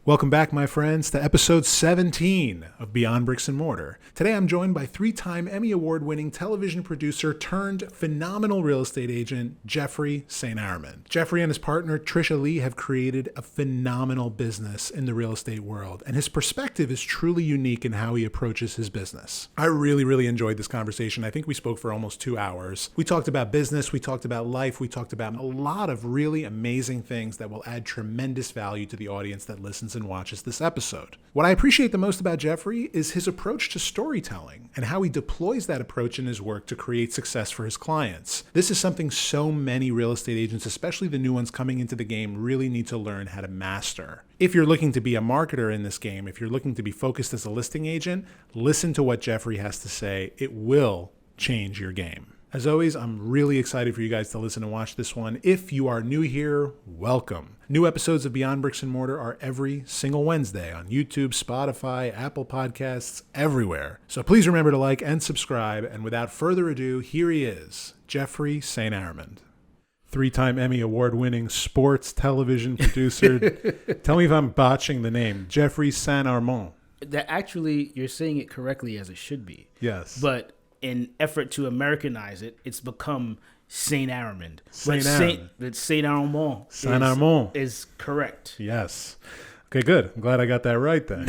Welcome back, my friends, to episode 17 of Beyond Bricks and Mortar. Today I'm joined by three-time Emmy Award-winning television producer turned phenomenal real estate agent, Jeffrey St. Arromand. Jeffrey and his partner, Tricia Lee, have created a phenomenal business in the real estate world, and his perspective is truly unique in how he approaches his business. I really enjoyed this conversation. I think we spoke for almost 2 hours. We talked about business, we talked about life, we talked about a lot of really amazing things that will add tremendous value to the audience that listens and watches this episode. What I appreciate the most about Jeffrey is his approach to storytelling and how he deploys that approach in his work to create success for his clients. This is something so many real estate agents, especially the new ones coming into the game, really need to learn how to master. If you're looking to be a marketer in this game, if you're looking to be focused as a listing agent, listen to what Jeffrey has to say. It will change your game. As always, I'm really excited for you guys to listen and watch this one. If you are new here, welcome. New episodes of Beyond Bricks and Mortar are every single Wednesday on YouTube, Spotify, Apple Podcasts, everywhere. So please remember to like and subscribe. And without further ado, here he is, Jeffrey St. Arromand. Three-time Emmy Award-winning sports television producer. Tell me if I'm botching the name. Jeffrey St. Arromand. That actually, you're saying it correctly as it should be. Yes. But in effort to Americanize it, it's become St. Arromand. St. Arromand. St. Arromand. St. Arromand is correct. Yes. Okay, good. I'm glad I got that right then.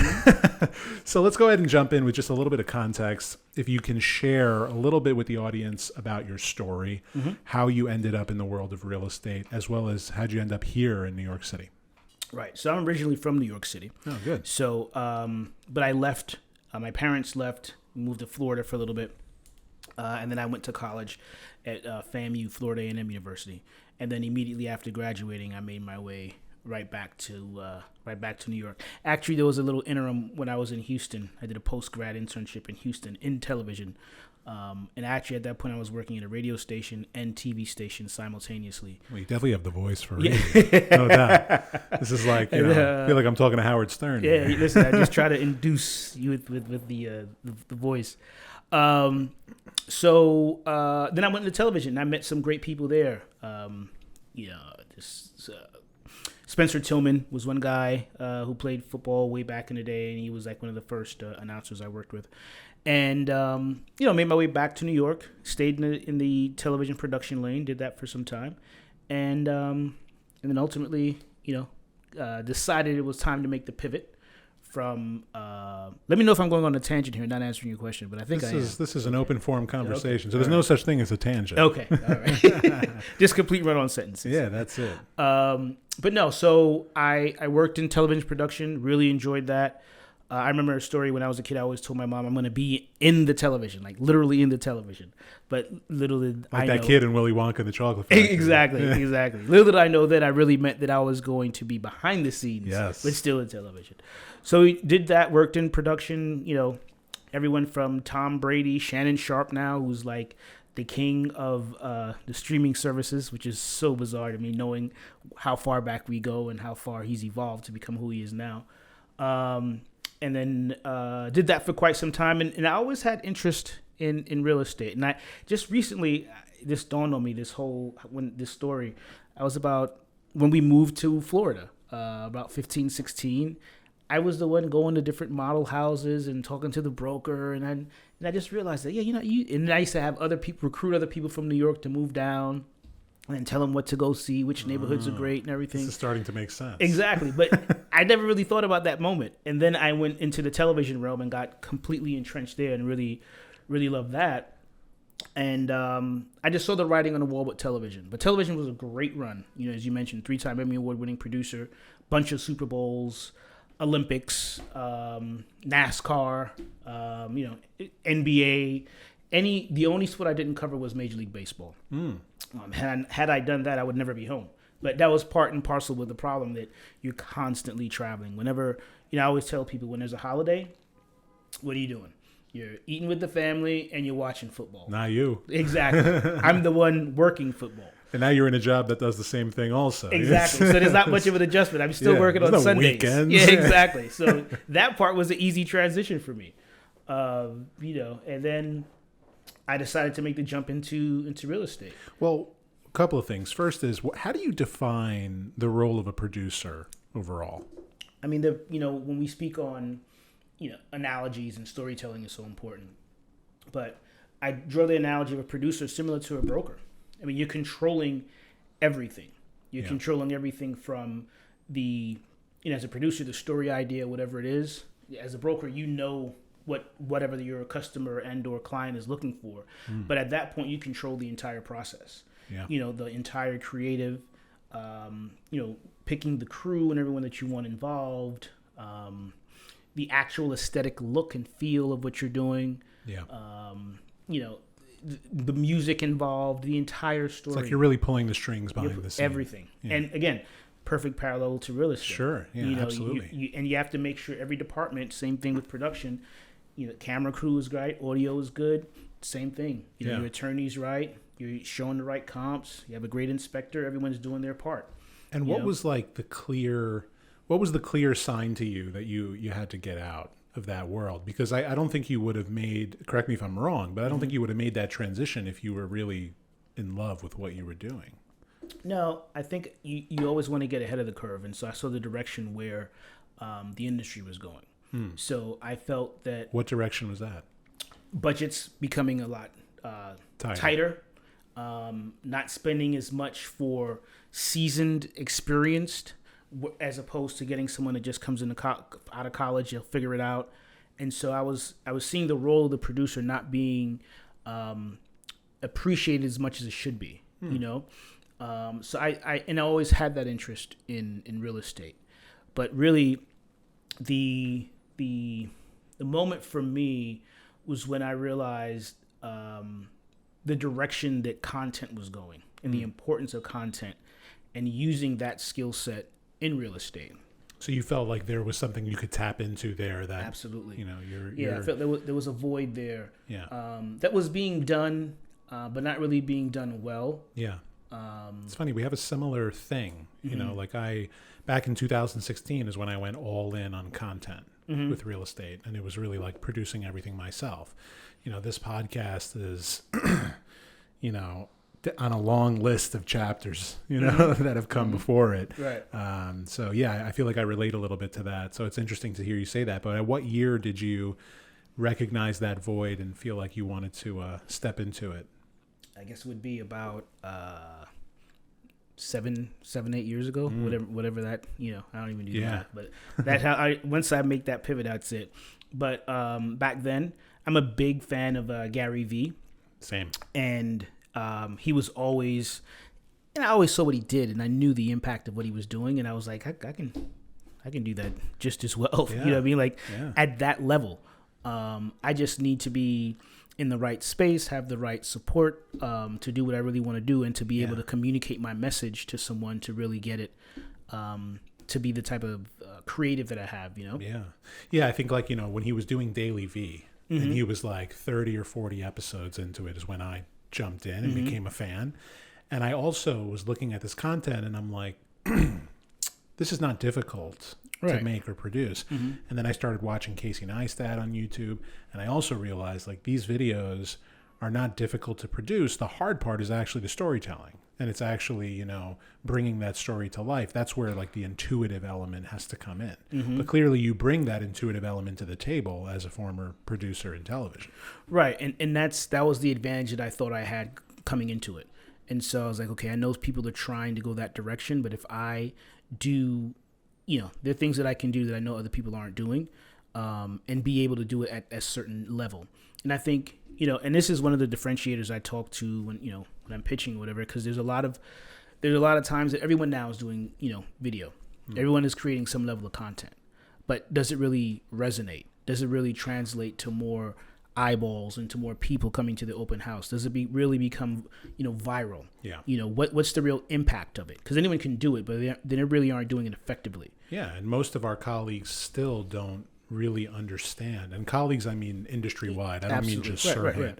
So let's go ahead and jump in with just a little bit of context. If you can share a little bit with the audience about your story, how you ended up in the world of real estate, as well as how'd you end up here in New York City? Right. So I'm originally from New York City. Oh, good. So, but I left. My parents left, moved to Florida for a little bit. And then I went to college at FAMU, Florida A&M University, and then immediately after graduating, I made my way right back to New York. Actually, there was a little interim when I was in Houston. I did a post-grad internship in Houston in television, and actually at that point, I was working at a radio station and TV station simultaneously. Well, you definitely have the voice for radio. No doubt. This is like, I feel like I'm talking to Howard Stern. Yeah, listen, I just try to induce you with the voice. So then I went into television. And I met some great people there. Spencer Tillman was one guy who played football way back in the day, and he was like one of the first announcers I worked with. And made my way back to New York. Stayed in the television production lane. Did that for some time, and then ultimately, decided it was time to make the pivot. From let me know if I'm going on a tangent here, not answering your question, but I think this is an open forum conversation, okay. So there's no such thing as a tangent. Okay, all right. Just complete run-on sentences. Yeah, that's it. But no, so I worked in television production, really enjoyed that. I remember a story when I was a kid. I always told my mom I'm going to be in the television, like literally in the television. But little did I know. Like that kid in Willy Wonka and the Chocolate Factory. Exactly. Little did I know that I really meant that I was going to be behind the scenes, yes, but still in television. So we did that, worked in production, everyone from Tom Brady, Shannon Sharp now, who's like the king of the streaming services, which is so bizarre to me, knowing how far back we go and how far he's evolved to become who he is now. And then did that for quite some time. And I always had interest in real estate. And I just recently, this dawned on me, this story. I was when we moved to Florida, about 15, 16. I was the one going to different model houses and talking to the broker. And I just realized that, and I used to have recruit other people from New York to move down. And tell them what to go see, which neighborhoods are great and everything. This is starting to make sense. Exactly. But I never really thought about that moment. And then I went into the television realm and got completely entrenched there and really, really loved that. And I just saw the writing on the wall with television. But television was a great run. As you mentioned, 3-time Emmy Award-winning producer, bunch of Super Bowls, Olympics, NASCAR, NBA. The only sport I didn't cover was Major League Baseball. Had I done that, I would never be home. But that was part and parcel with the problem that you're constantly traveling. Whenever, I always tell people when there's a holiday, what are you doing? You're eating with the family and you're watching football. Not you. Exactly. I'm the one working football. And now you're in a job that does the same thing also. Exactly. So there's not much of an adjustment. I'm still working on Sundays. Weekends. Yeah, exactly. So that part was an easy transition for me. And then I decided to make the jump into real estate. Well, a couple of things. First is, how do you define the role of a producer overall? I mean, when we speak on, analogies and storytelling is so important, but I draw the analogy of a producer similar to a broker. I mean, you're controlling everything. You're controlling everything from as a producer, the story idea, whatever it is. As a broker, whatever your customer and or client is looking for. But at that point, you control the entire process. Yeah. The entire creative, picking the crew and everyone that you want involved, the actual aesthetic look and feel of what you're doing. Yeah. The music involved, the entire story. It's like you're really pulling the strings behind the scene. Everything. Yeah. And again, perfect parallel to real estate. Sure. Yeah, absolutely. And you have to make sure every department, same thing with production, camera crew is right, audio is good, same thing. Your attorney's right, you're showing the right comps, you have a great inspector, everyone's doing their part. And what was like the clear sign to you that you had to get out of that world? Because I don't think you would have made, correct me if I'm wrong, but I don't think you would have made that transition if you were really in love with what you were doing. No, I think you always want to get ahead of the curve. And so I saw the direction where the industry was going. So I felt that... What direction was that? Budgets becoming a lot tighter. Not spending as much for seasoned, experienced, as opposed to getting someone that just comes out of college, they'll figure it out. And so I was seeing the role of the producer not being appreciated as much as it should be, So I always had that interest in real estate, but really the moment for me was when I realized the direction that content was going and the importance of content and using that skill set in real estate. So you felt like there was something you could tap into there that absolutely, you're I felt there was a void there. Yeah. That was being done, but not really being done well. Yeah. It's funny. We have a similar thing, back in 2016 is when I went all in on content with real estate, and it was really like producing everything myself. This podcast is, on a long list of chapters, that have come before it. Right. So yeah, I feel like I relate a little bit to that. So it's interesting to hear you say that. But at what year did you recognize that void and feel like you wanted to step into it? I guess it would be about 7-8 years ago, whatever that, I don't even do that, but that's how once I make that pivot, that's it. But back then, I'm a big fan of Gary Vee. Same. And he was always, and I always saw what he did, and I knew the impact of what he was doing, and I was like, I can do that just as well. Yeah. You know what I mean? Like at that level, I just need to be in the right space, have the right support to do what I really want to do, and to be able to communicate my message to someone to really get it, to be the type of creative that I have, Yeah, I think like, when he was doing Daily V, and he was like 30 or 40 episodes into it is when I jumped in and became a fan. And I also was looking at this content and I'm like, this is not difficult to make or produce. And then I started watching Casey Neistat on YouTube, and I also realized like these videos are not difficult to produce. The hard part is actually the storytelling, and it's actually, bringing that story to life. That's where like the intuitive element has to come in. But clearly you bring that intuitive element to the table as a former producer in television. Right. And that was the advantage that I thought I had coming into it. And so I was like, okay, I know people are trying to go that direction, but if I do, there are things that I can do that I know other people aren't doing, and be able to do it at a certain level. And I think, and this is one of the differentiators I talk to when I'm pitching or whatever, because there's a lot of times that everyone now is doing, video. Everyone is creating some level of content, but does it really resonate? Does it really translate to more eyeballs and to more people coming to the open house? Does it really become, viral? Yeah. What's the real impact of it? Because anyone can do it, but they really aren't doing it effectively. Yeah. And most of our colleagues still don't really understand, and colleagues, I mean industry wide. I don't mean just survey,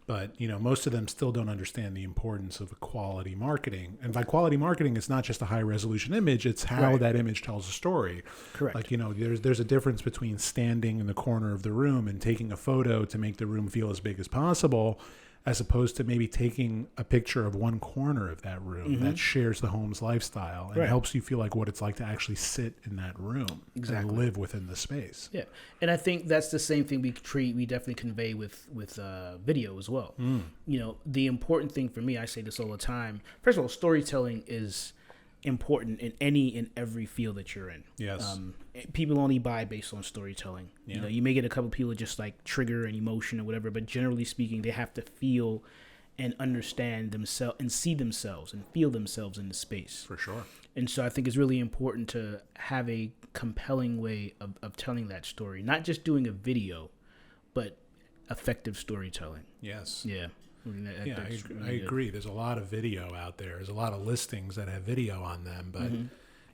but most of them still don't understand the importance of quality marketing. And by quality marketing, it's not just a high resolution image; it's how that image tells a story. Correct. Like there's a difference between standing in the corner of the room and taking a photo to make the room feel as big as possible, as opposed to maybe taking a picture of one corner of that room that shares the home's lifestyle and helps you feel like what it's like to actually sit in that room and live within the space. Yeah, and I think that's the same thing we definitely convey with video as well. You know, the important thing for me, I say this all the time. First of all, storytelling is important in any and every field that you're in. Yes. People only buy based on storytelling. Yeah. You know, you may get a couple people just like trigger an emotion or whatever, but generally speaking, they have to feel and understand themselves and see themselves and feel themselves in the space. For sure. And so I think it's really important to have a compelling way of telling that story, not just doing a video, but effective storytelling. Yes. Yeah. I agree. There's a lot of video out there. There's a lot of listings that have video on them, but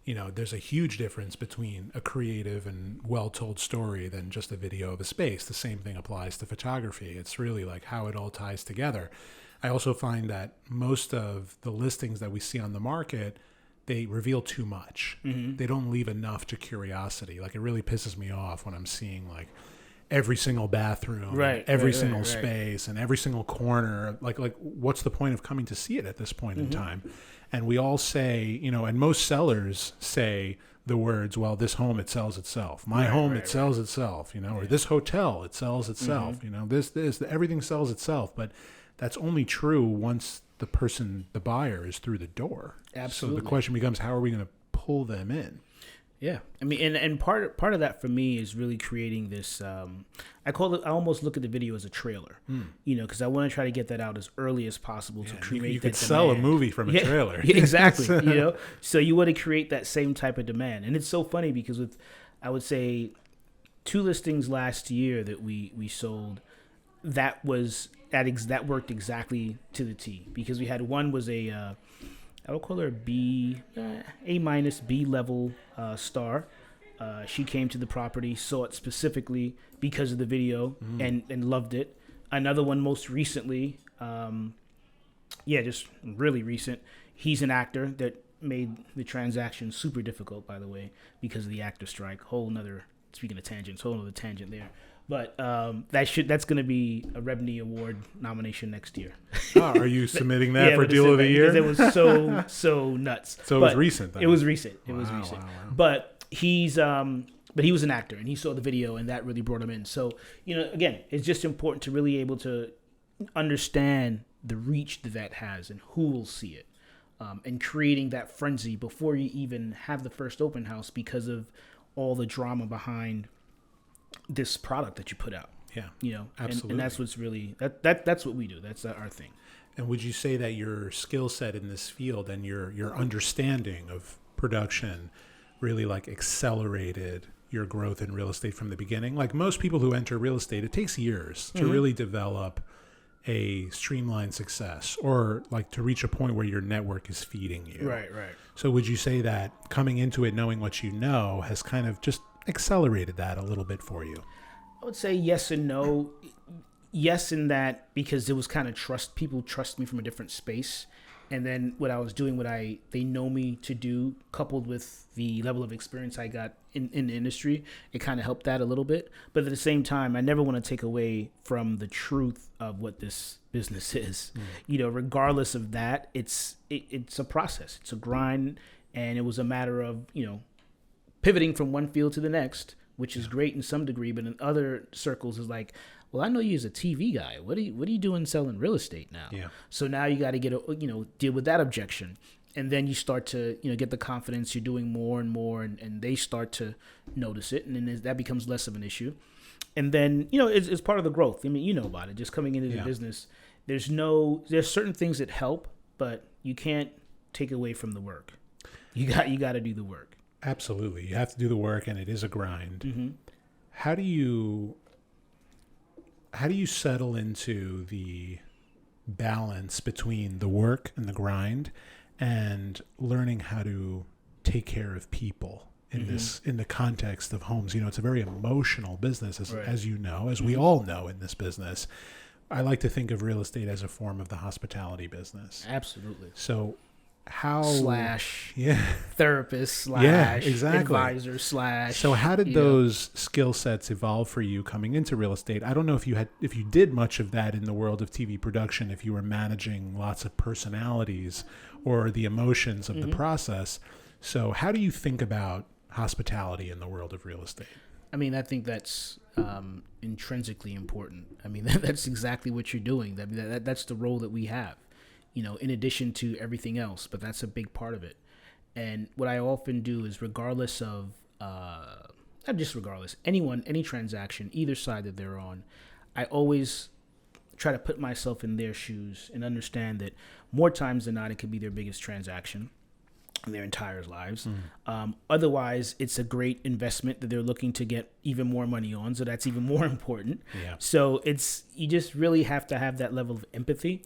you know, there's a huge difference between a creative and well-told story than just a video of a space. The same thing applies to photography. It's really like how it all ties together. I also find that most of the listings that we see on the market, they reveal too much. They don't leave enough to curiosity. Like, it really pisses me off when I'm seeing like every single bathroom, every single space, and every single corner. Like what's the point of coming to see it at this point in time? And we all say, you know, and most sellers say the words, well, this home, it sells itself. My home, it sells itself, you know, or this hotel, it sells itself, you know, this, everything sells itself. But that's only true once the buyer is through the door. Absolutely. So the question becomes, how are we going to pull them in? Yeah, I mean, and part of that for me is really creating this. I almost look at the video as a trailer, you know, because I want to try to get that out as early as possible to create. You could sell a movie from a trailer, exactly. You know, so you want to create that same type of demand, and it's so funny because with, I would say, 2 listings last year that we sold, that worked exactly to the T, because we had one was a. I would call her A minus B level star. She came to the property, saw it specifically because of the video, and loved it. Another one most recently, just really recent. He's an actor that made the transaction super difficult, by the way, because of the actor strike. Speaking of tangents, whole other tangent there. But that's going to be a Rebney Award nomination next year. Are you submitting that for Deal of the Year? It was so nuts. So it was recent then. It was recent. It was Wow, recent. wow. But he was an actor, and he saw the video, and that really brought him in. So, you know, again, it's just important to really able to understand the reach that has and who will see it, and creating that frenzy before you even have the first open house because of all the drama behind this product that you put out. Yeah, you know, absolutely. And that's what's really that's what we do. That's our thing. And would you say that your skill set in this field and your understanding of production really like accelerated your growth in real estate from the beginning? Like most people who enter real estate, it takes years to really develop a streamlined success, or like to reach a point where your network is feeding you. Right. So would you say that coming into it knowing what you know has kind of just accelerated that a little bit for you? I would say yes and no. Yes, in that because it was kind of people trust me from a different space, and then what I was doing, they know me to do, coupled with the level of experience I got in the industry, it kind of helped that a little bit. But at the same time, I never want to take away from the truth of what this business is. You know, regardless of that, it's a process, it's a grind, and it was a matter of, you know, pivoting from one field to the next, which is great in some degree, but in other circles is like, well, I know you as a TV guy. What are you doing selling real estate now? Yeah. So now you got to deal with that objection, and then you start to get the confidence. You're doing more and more, and they start to notice it, and then that becomes less of an issue. And then it's part of the growth. I mean, you know about it. Just coming into the business, there's certain things that help, but you can't take away from the work. You got to do the work. Absolutely. You have to do the work, and it is a grind. How do you settle into the balance between the work and the grind and learning how to take care of people in the context of homes? It's a very emotional business, as you know, as we all know in this business. I like to think of real estate as a form of the hospitality business. Absolutely. So how slash yeah therapist slash yeah exactly advisor slash. So how did those skill sets evolve for you coming into real estate? I don't know if you did much of that in the world of TV production, if you were managing lots of personalities or the emotions of the process. So how do you think about hospitality in the world of real estate? I mean, I think that's intrinsically important. I mean, that's exactly what you're doing. That's the role that we have, in addition to everything else, but that's a big part of it. And what I often do is regardless of, not just regardless, any transaction, either side that they're on, I always try to put myself in their shoes and understand that more times than not, it could be their biggest transaction in their entire lives. Otherwise, it's a great investment that they're looking to get even more money on. So that's even more important. Yeah. So you just really have to have that level of empathy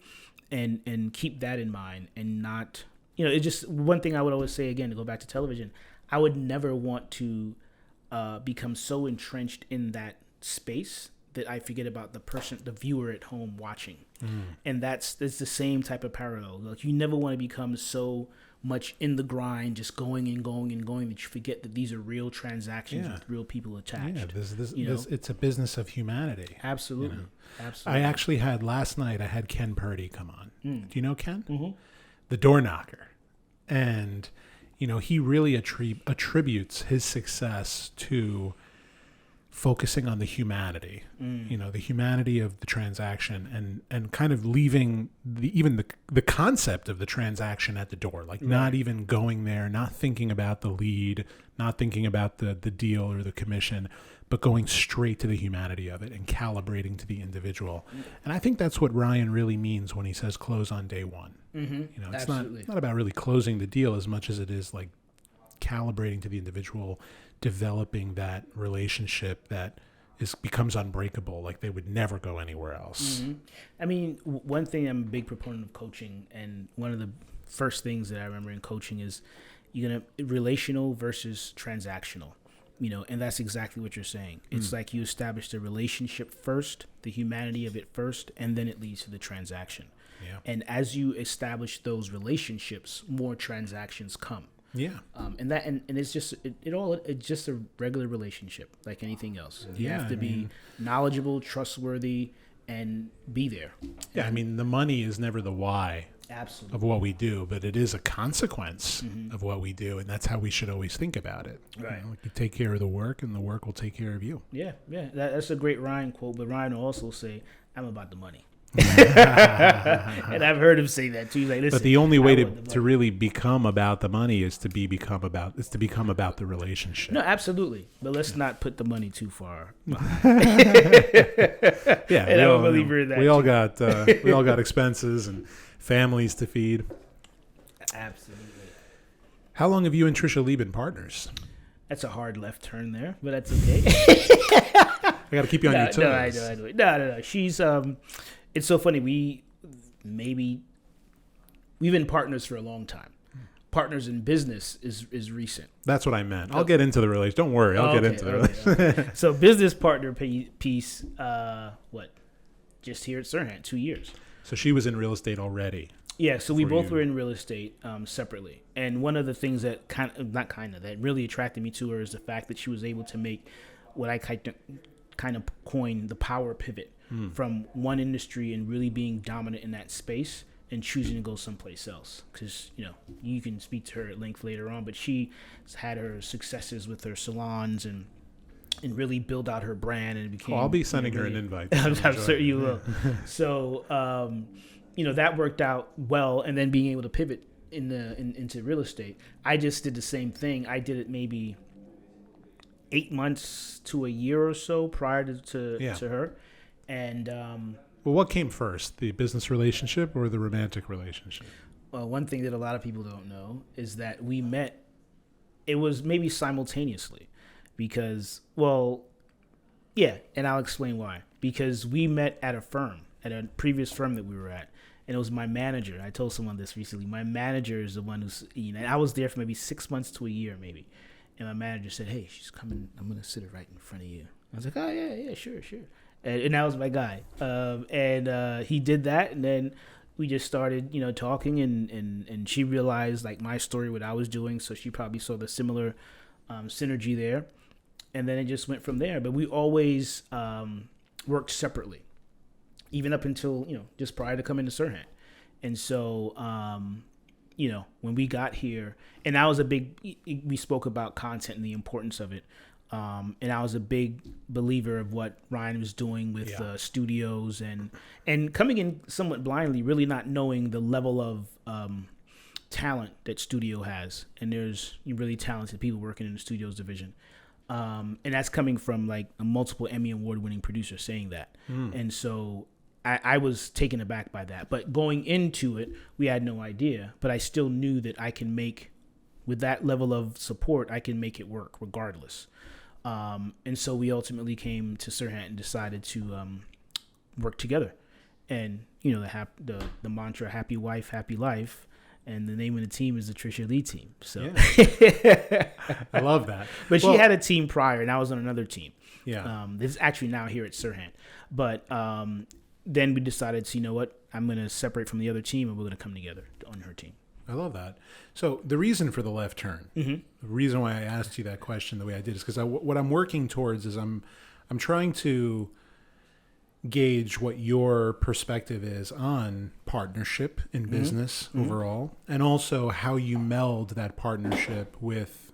and keep that in mind and not, it's just one thing I would always say, again, to go back to television, I would never want to become so entrenched in that space that I forget about the viewer at home watching. And that's the same type of parallel. Like, you never want to become so much in the grind, just going and going and going, that you forget that these are real transactions with real people attached. Yeah, it's a business of humanity. Absolutely. Absolutely. I actually had last night, I had Ken Purdy come on. Do you know Ken? Mm-hmm. The door knocker. And, he really attributes his success to focusing on the humanity, the humanity of the transaction and kind of leaving the concept of the transaction at the door, like not even going there, not thinking about the lead, not thinking about the deal or the commission, but going straight to the humanity of it and calibrating to the individual. And I think that's what Ryan really means when he says close on day one. It's not about really closing the deal as much as it is like calibrating to the individual, developing that relationship that becomes unbreakable, like they would never go anywhere else. I mean, one thing, I'm a big proponent of coaching, and one of the first things that I remember in coaching is relational versus transactional, and that's exactly what you're saying. It's like you establish the relationship first, the humanity of it first, and then it leads to the transaction. Yeah. And as you establish those relationships, more transactions come. Yeah. And it's just it's just a regular relationship like anything else. You have to be knowledgeable, trustworthy, and be there. Yeah, I mean, the money is never the why of what we do, but it is a consequence of what we do, and that's how we should always think about it. Right. You take care of the work, and the work will take care of you. Yeah. That's a great Ryan quote, but Ryan will also say, "I'm about the money." And I've heard him say that too. Like, listen, but the only way to really become about the money is to become about the relationship. No, absolutely. But let's not put the money too far. Yeah, and I'm a believer in that. We all got expenses and families to feed. Absolutely. How long have you and Tricia Lee been partners? That's a hard left turn there, but that's okay. I got to keep you on your toes. No, I know. No. She's it's so funny. We've been partners for a long time. Partners in business is recent. That's what I meant. I'll get into the relationship. Don't worry. I'll get into the relationship. Okay. So business partner piece, just here at Sirhan, 2 years. So she was in real estate already. Yeah, so we both were in real estate separately. And one of the things that that really attracted me to her is the fact that she was able to make what I kind of coined the power pivot from one industry and really being dominant in that space and choosing to go someplace else. Because, you can speak to her at length later on, but she's had her successes with her salons and really build out her brand and became. I'll be sending her an invite. I'm certain you will. So, that worked out well, and then being able to pivot into real estate. I just did the same thing. I did it maybe 8 months to a year or so prior to her. And well, what came first, the business relationship or the romantic relationship? Well, one thing that a lot of people don't know is that we met. It was maybe simultaneously, because and I'll explain why. Because we met at a previous firm that we were at. And it was my manager. I told someone this recently. My manager is the one who's, and I was there for maybe 6 months to a year, maybe. And my manager said, "Hey, she's coming. I'm going to sit her right in front of you." I was like, "Oh, yeah, sure. And that was my guy. And he did that. And then we just started, talking, and she realized like my story, what I was doing, so she probably saw the similar synergy there, and then it just went from there. But we always worked separately, even up until just prior to coming to Sirhan. And so when we got here, and I was we spoke about content and the importance of it. And I was a big believer of what Ryan was doing with studios and coming in somewhat blindly, really not knowing the level of talent that studio has. And there's really talented people working in the studios division. And that's coming from like a multiple Emmy award-winning producer saying that. And so I was taken aback by that. But going into it, we had no idea. But I still knew that I can make, with that level of support, I can make it work regardless. And so we ultimately came to Sirhan and decided to work together. And the mantra "Happy Wife, Happy Life," and the name of the team is the Tricia Lee Team. So I love that. But she had a team prior, and I was on another team. Yeah. This is actually now here at Sirhan. But then we decided to, I'm going to separate from the other team, and we're going to come together on her team. I love that. So the reason for the left turn, the reason why I asked you that question the way I did is because what I'm working towards is I'm trying to gauge what your perspective is on partnership in business overall, and also how you meld that partnership with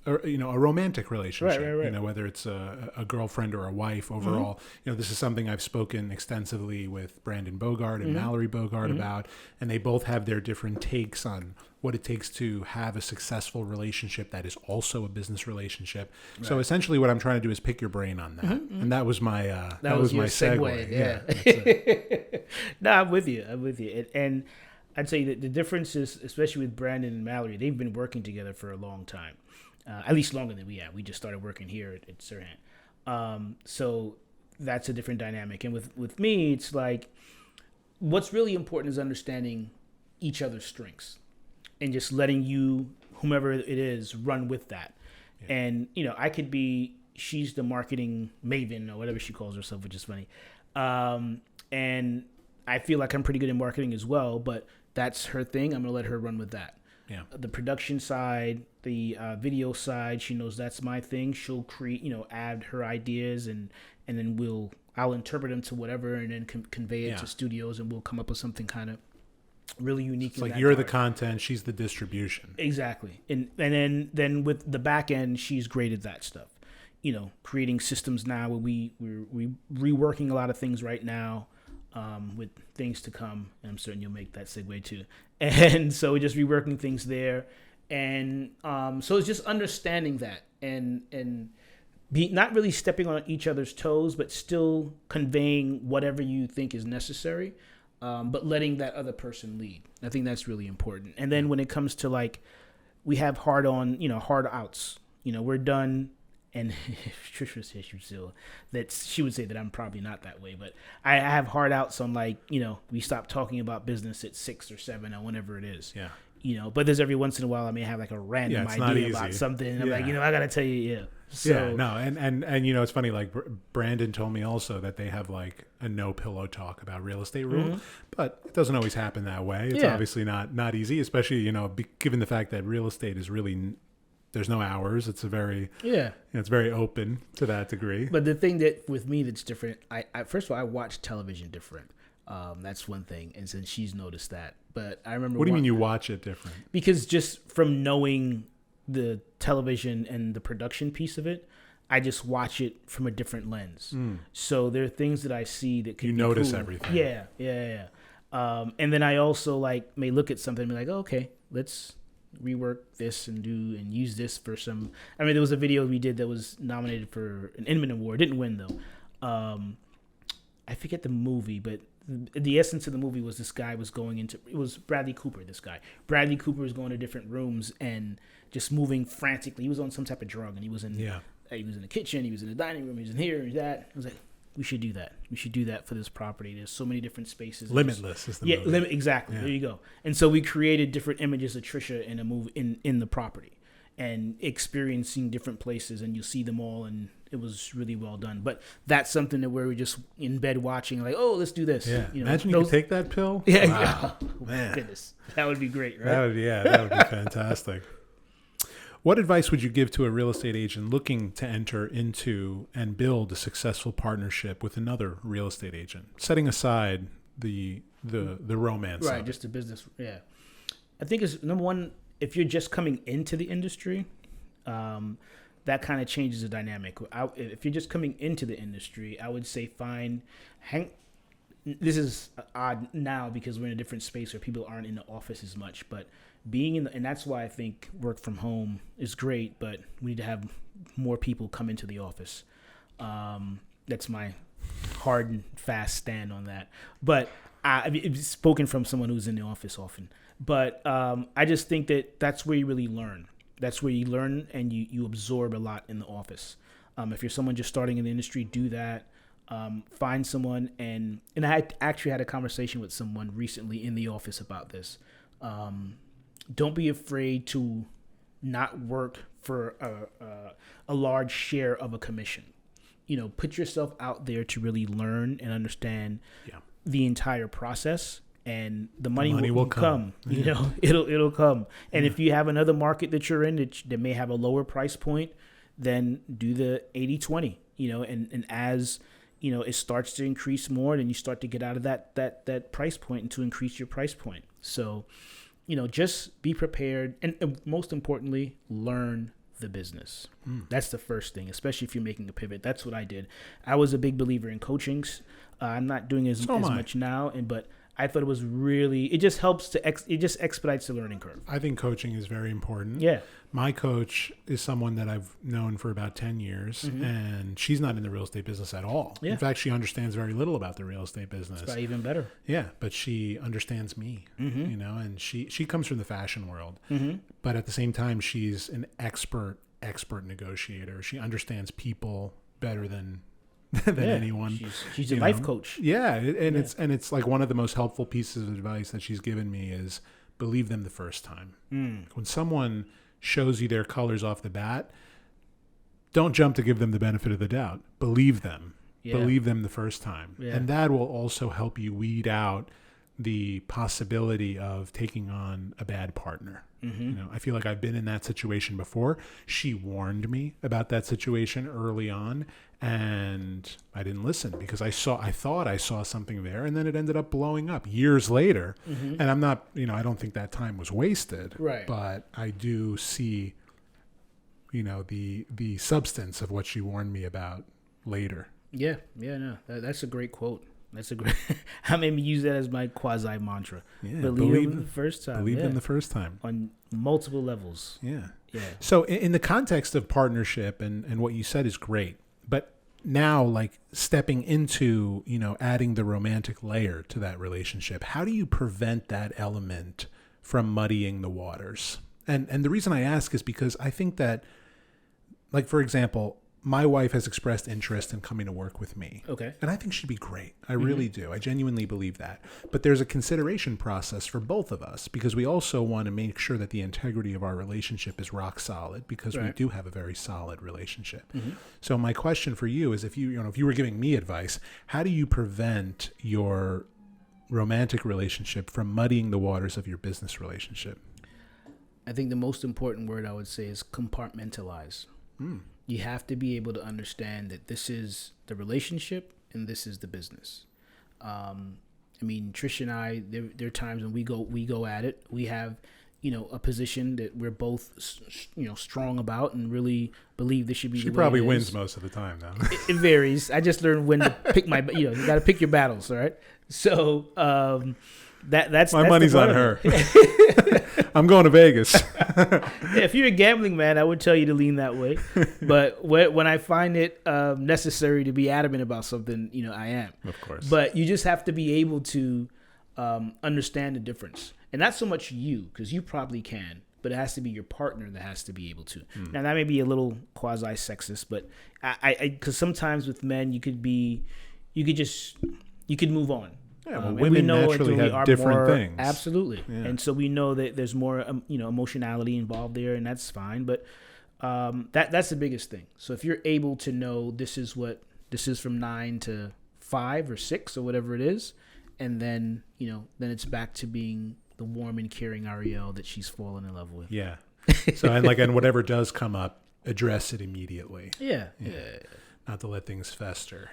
a romantic relationship, right. Whether it's a girlfriend or a wife overall. This is something I've spoken extensively with Brandon Bogart and Mallory Bogart about, and they both have their different takes on what it takes to have a successful relationship that is also a business relationship. Right. So essentially what I'm trying to do is pick your brain on that. And that was my that was my segue. Yeah. No, I'm with you. And I'd say that the difference is, especially with Brandon and Mallory, they've been working together for a long time. At least longer than we have. We just started working here at Sirhan. So that's a different dynamic. And with me, it's like, what's really important is understanding each other's strengths and just letting whomever it is, run with that. Yeah. And, I could be, she's the marketing maven or whatever she calls herself, which is funny. And I feel like I'm pretty good in marketing as well, but that's her thing. I'm going to let her run with that. Yeah. The production side, the video side, she knows that's my thing. She'll create, add her ideas, and then I'll interpret them to whatever, and then convey it to studios, and we'll come up with something kind of really unique. It's like you're the content, she's the distribution. Exactly, and then with the back end, she's great at that stuff. Creating systems now. We're reworking a lot of things right now. With things to come, and I'm certain you'll make that segue too. And so we're just reworking things there, and so it's just understanding that, and be not really stepping on each other's toes, but still conveying whatever you think is necessary, but letting that other person lead. I think that's really important. And then when it comes to like, we have hard outs. We're done. And if Tricia says she would say that I'm probably not that way, but I have hard outs on like, we stop talking about business at 6 or 7 or whenever it is. Yeah. But there's every once in a while I may have like a random idea about something, and I'm like, I gotta tell you, So no, and it's funny. Like Brandon told me also that they have like a no pillow talk about real estate rule, but it doesn't always happen that way. It's obviously not easy, especially given the fact that real estate is really. There's no hours. It's it's very open to that degree. But the thing that with me that's different, I first of all, I watch television different. That's one thing, and since she's noticed that. But I remember. What do you mean you watch it different? Because just from knowing the television and the production piece of it, I just watch it from a different lens. So there are things that I see that you notice everything. Yeah. And then I also may look at something and be like, oh, okay, let's rework this and use this for some. I mean, there was a video we did that was nominated for an Inman Award, didn't win though. I forget the movie, but the essence of the movie was this guy was going into, it was Bradley Cooper. Bradley Cooper was going to different rooms and just moving frantically. He was on some type of drug, and he was in the kitchen, he was in the dining room, he was in here, he was that. I was like, we should do that. We should do that for this property. There's so many different spaces. Limitless is the movie. Exactly. Yeah. There you go. And so we created different images of Tricia in a movie in the property. and experiencing different places, and you see them all, and it was really well done. But that's something that where we're just in bed watching, like, oh, let's do this. Yeah. Imagine you could take that pill. Yeah. Wow. Oh, Man. goodness. That would be great, right? That would be fantastic. What advice would you give to a real estate agent looking to enter into and build a successful partnership with another real estate agent, setting aside the romance? Right, just the business. Yeah. I think it's number one, if you're just coming into the industry, that kind of changes the dynamic. If you're just coming into the industry, I would say this is odd now because we're in a different space where people aren't in the office as much, but being and that's why I think work from home is great, but we need to have more people come into the office. That's my hard and fast stand on that. But I've spoken from someone who's in the office often. But I just think that that's where you really learn. That's where you learn and you absorb a lot in the office. If you're someone just starting in the industry, do that. Find someone. And I actually had a conversation with someone recently in the office about this. Don't be afraid to not work for a large share of a commission. Put yourself out there to really learn and understand the entire process. And the money will come. Yeah. It'll come. And if you have another market that you're in that may have a lower price point, then do the 80-20. And as it starts to increase more, then you start to get out of that price point and to increase your price point. So, just be prepared, and most importantly, learn the business. That's the first thing, especially if you're making a pivot. That's what I did. I was a big believer in coachings. I'm not doing as much now, but I thought it was it just helps it just expedites the learning curve. I think coaching is very important. Yeah. My coach is someone that I've known for about 10 years, and she's not in the real estate business at all. Yeah. In fact, she understands very little about the real estate business. That's probably even better. Yeah, but she understands me, and she comes from the fashion world. But at the same time, she's an expert negotiator. She understands people better than anyone. She's a life coach. Yeah, it's like one of the most helpful pieces of advice that she's given me is believe them the first time. When someone shows you their colors off the bat, don't jump to give them the benefit of the doubt. Believe them. Yeah. Believe them the first time. Yeah. And that will also help you weed out the possibility of taking on a bad partner. I feel like I've been in that situation before. She warned me about that situation early on, and I didn't listen because I thought I saw something there, and then it ended up blowing up years later. And I'm not, I don't think that time was wasted. Right. But I do see, the substance of what she warned me about later. Yeah. No, that's a great quote. That's a great. I made me use that as my quasi mantra. Yeah, believe them the first time. Believe them the first time on multiple levels. Yeah. So in the context of partnership and what you said is great, but now like stepping into adding the romantic layer to that relationship, how do you prevent that element from muddying the waters? And the reason I ask is because I think that, like for example, my wife has expressed interest in coming to work with me. Okay. And I think she'd be great. I really do. I genuinely believe that. But there's a consideration process for both of us because we also want to make sure that the integrity of our relationship is rock solid because we do have a very solid relationship. So my question for you is if you were giving me advice, how do you prevent your romantic relationship from muddying the waters of your business relationship? I think the most important word I would say is compartmentalize. You have to be able to understand that this is the relationship and this is the business. Tricia and I, there are times when we go at it. We have, a position that we're both, strong about and really believe this should be. She probably wins most of the time, though. It varies. I just learned when to pick my. You got to pick your battles, all right? So that's my money's on her. I'm going to Vegas. If you're a gambling man, I would tell you to lean that way. But when I find it necessary to be adamant about something, I am. Of course. But you just have to be able to understand the difference. And not so much you, because you probably can, but it has to be your partner that has to be able to. Now, that may be a little quasi-sexist, but because sometimes with men, you could move on. Yeah, well, And women know naturally we have are different more, things. Absolutely. Yeah. And so we know that there's more, emotionality involved there, and that's fine. But that's the biggest thing. So if you're able to know this is from 9 to 5 or 6 or whatever it is, and then, then it's back to being the warm and caring Ariel that she's fallen in love with. Yeah. So, and whatever does come up, address it immediately. Yeah. Not to let things fester.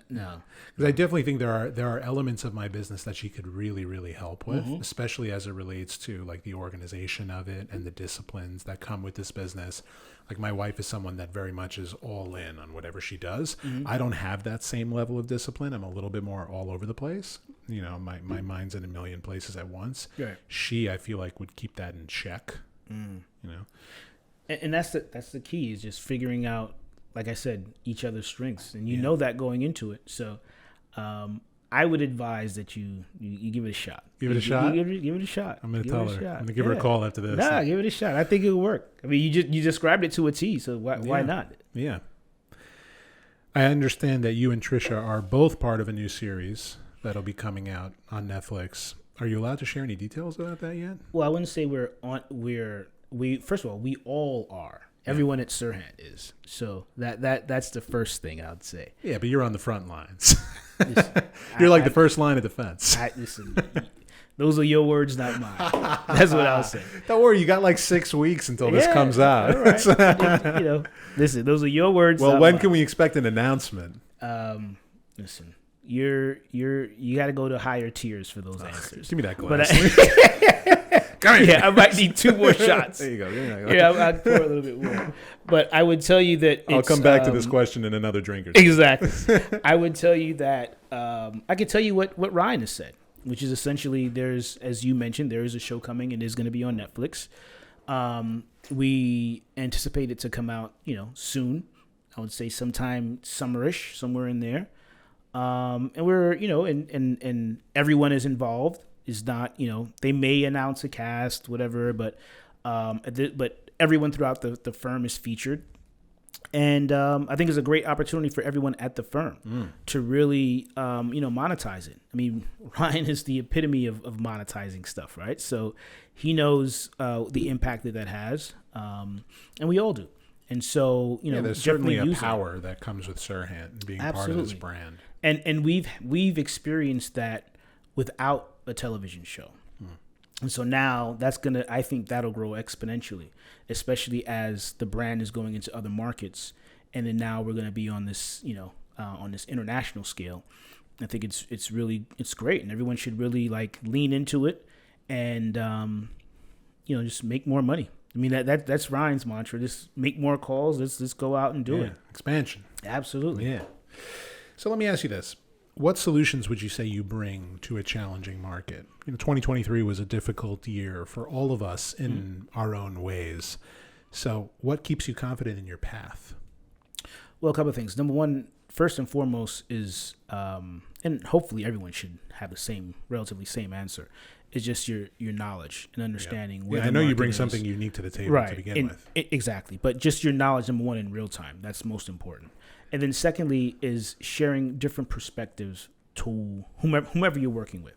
No. Because I definitely think there are elements of my business that she could really, really help with, especially as it relates to like the organization of it and the disciplines that come with this business. Like my wife is someone that very much is all in on whatever she does. I don't have that same level of discipline. I'm a little bit more all over the place. My mind's in a million places at once. Right. She, I feel like, would keep that in check. And that's the key, is just figuring out, like I said, each other's strengths, and you know that going into it. So, I would advise that you give it a shot. Give it a shot. Give it a shot. I'm going to tell her. I'm going to give her a call after this. Nah, give it a shot. I think it'll work. I mean, you described it to a T, so why not? Yeah. I understand that you and Tricia are both part of a new series that'll be coming out on Netflix. Are you allowed to share any details about that yet? Well, I wouldn't say we first of all, we all are. Everyone at Sirhan is. So that's the first thing I would say. Yeah, but you're on the front lines. Listen, you're the first line of defense. Listen, those are your words, not mine. That's what I'll say. Don't worry, you got like 6 weeks until this comes out. All right. Listen, those are your words. Well, when can we expect an announcement? Listen, you got to go to higher tiers for those answers. Give me that glass. Come here. Yeah, I might need 2 more shots. There you go. Yeah, I'll pour a little bit more. But I would tell you that I'll come back to this question in another drink or two. Exactly. I would tell you that I could tell you what Ryan has said, which is essentially there's, as you mentioned, there is a show coming and is going to be on Netflix. We anticipate it to come out, soon. I would say sometime summerish, somewhere in there. And we're, and everyone is involved. Is not, they may announce a cast, whatever, but everyone throughout the firm is featured. And I think it's a great opportunity for everyone at the firm to really, monetize it. I mean, Ryan is the epitome of monetizing stuff, right? So he knows the impact that has, and we all do. And so, there's certainly a power that comes with Sirhan being part of this brand. And we've experienced that without a television show. And so now I think that'll grow exponentially, especially as the brand is going into other markets. And then now we're going to be on this, on this international scale. I think it's great, and everyone should really lean into it and, just make more money. I mean, that's Ryan's mantra. Just make more calls. Let's go out and do it. Expansion. Absolutely. Yeah. So let me ask you this. What solutions would you say you bring to a challenging market? 2023 was a difficult year for all of us in our own ways. So what keeps you confident in your path? Well, a couple of things. Number one, first and foremost is, and hopefully everyone should have the relatively same answer, is just your knowledge and understanding. Where I know you bring something unique to the table to begin with. Exactly. But just your knowledge, number one, in real time. That's most important. And then secondly is sharing different perspectives to whomever you're working with.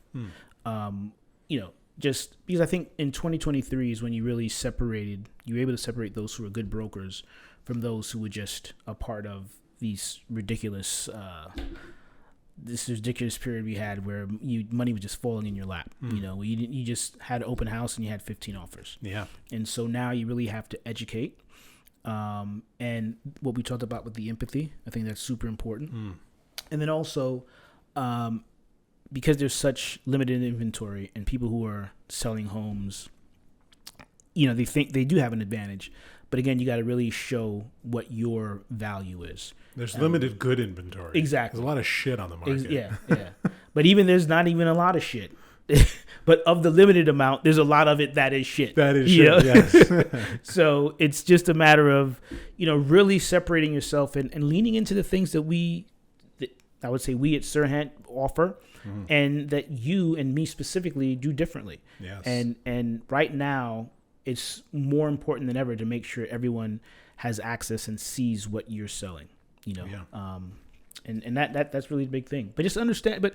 Just because I think in 2023 is when you were able to separate those who are good brokers from those who were just a part of this ridiculous period we had where money was just falling in your lap. You just had an open house and you had 15 offers. Yeah. And so now you really have to educate. And what we talked about with the empathy, I think that's super important. And then also, because there's such limited inventory and people who are selling homes, they think they do have an advantage. But again, you got to really show what your value is. There's limited good inventory. Exactly. There's a lot of shit on the market. Yeah. But there's not even a lot of shit. But of the limited amount, there's a lot of it that is shit. That is shit, yes. So it's just a matter of, really separating yourself and leaning into the things that I would say we at Sirhan offer, and that you and me specifically do differently. Yes. And right now, it's more important than ever to make sure everyone has access and sees what you're selling. And that's really the big thing. But just understand. But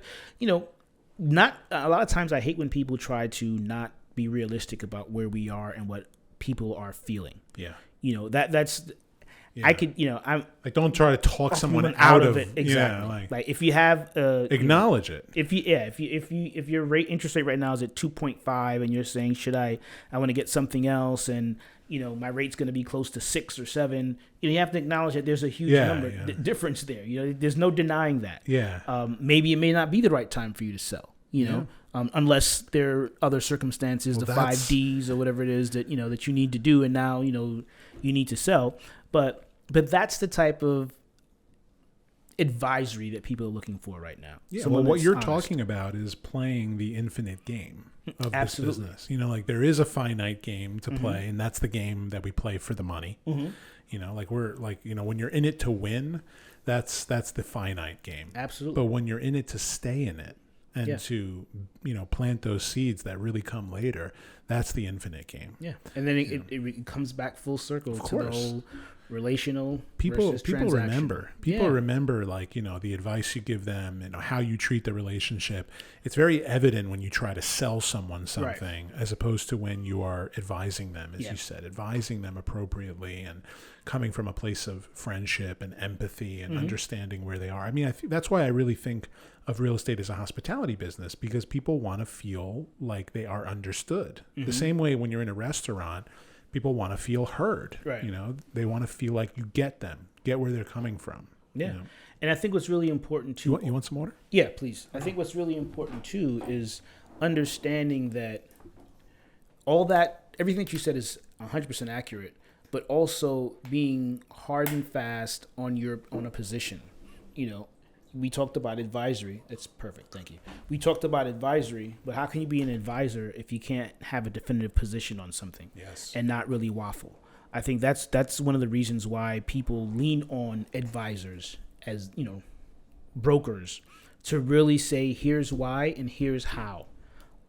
not a lot of times I hate when people try to not be realistic about where we are and what people are feeling. Yeah. That's Yeah. I could, I'm like, don't try to talk someone out of it. Exactly. Yeah, like if you have acknowledge it. If your interest rate right now is at 2.5 and you're saying, I want to get something else, and my rate's going to be close to 6 or 7, you have to acknowledge that there's a huge difference there. There's no denying that. Yeah. Maybe it may not be the right time for you to sell. Unless there are other circumstances, the 5 Ds or whatever it is that that you need to do, and now you need to sell. But that's the type of advisory that people are looking for right now. Yeah. So what you're talking about is playing the infinite game of this business. Like, there is a finite game to play, and that's the game that we play for the money. Mm-hmm. When you're in it to win, that's the finite game. Absolutely. But when you're in it to stay in it, and to plant those seeds that really come later, that's the infinite game. Yeah, and then it comes back full circle to the whole relational. People remember. Remember, the advice you give them and how you treat the relationship. It's very evident when you try to sell someone something, as opposed to when you are advising them, as you said, advising them appropriately and coming from a place of friendship and empathy and understanding where they are. I mean, that's why I really think of real estate as a hospitality business, because people want to feel like they are understood. The same way when you're in a restaurant, people want to feel heard. Right. They want to feel like you get them, get where they're coming from. Yeah. And I think what's really important too. You want some water? Yeah, please. I think what's really important too is understanding that everything that you said is 100% accurate, but also being hard and fast on a position. We talked about advisory. That's perfect. Thank you. We talked about advisory, but how can you be an advisor if you can't have a definitive position on something? Yes. And not really waffle? I think that's one of the reasons why people lean on advisors as, brokers, to really say, here's why and here's how.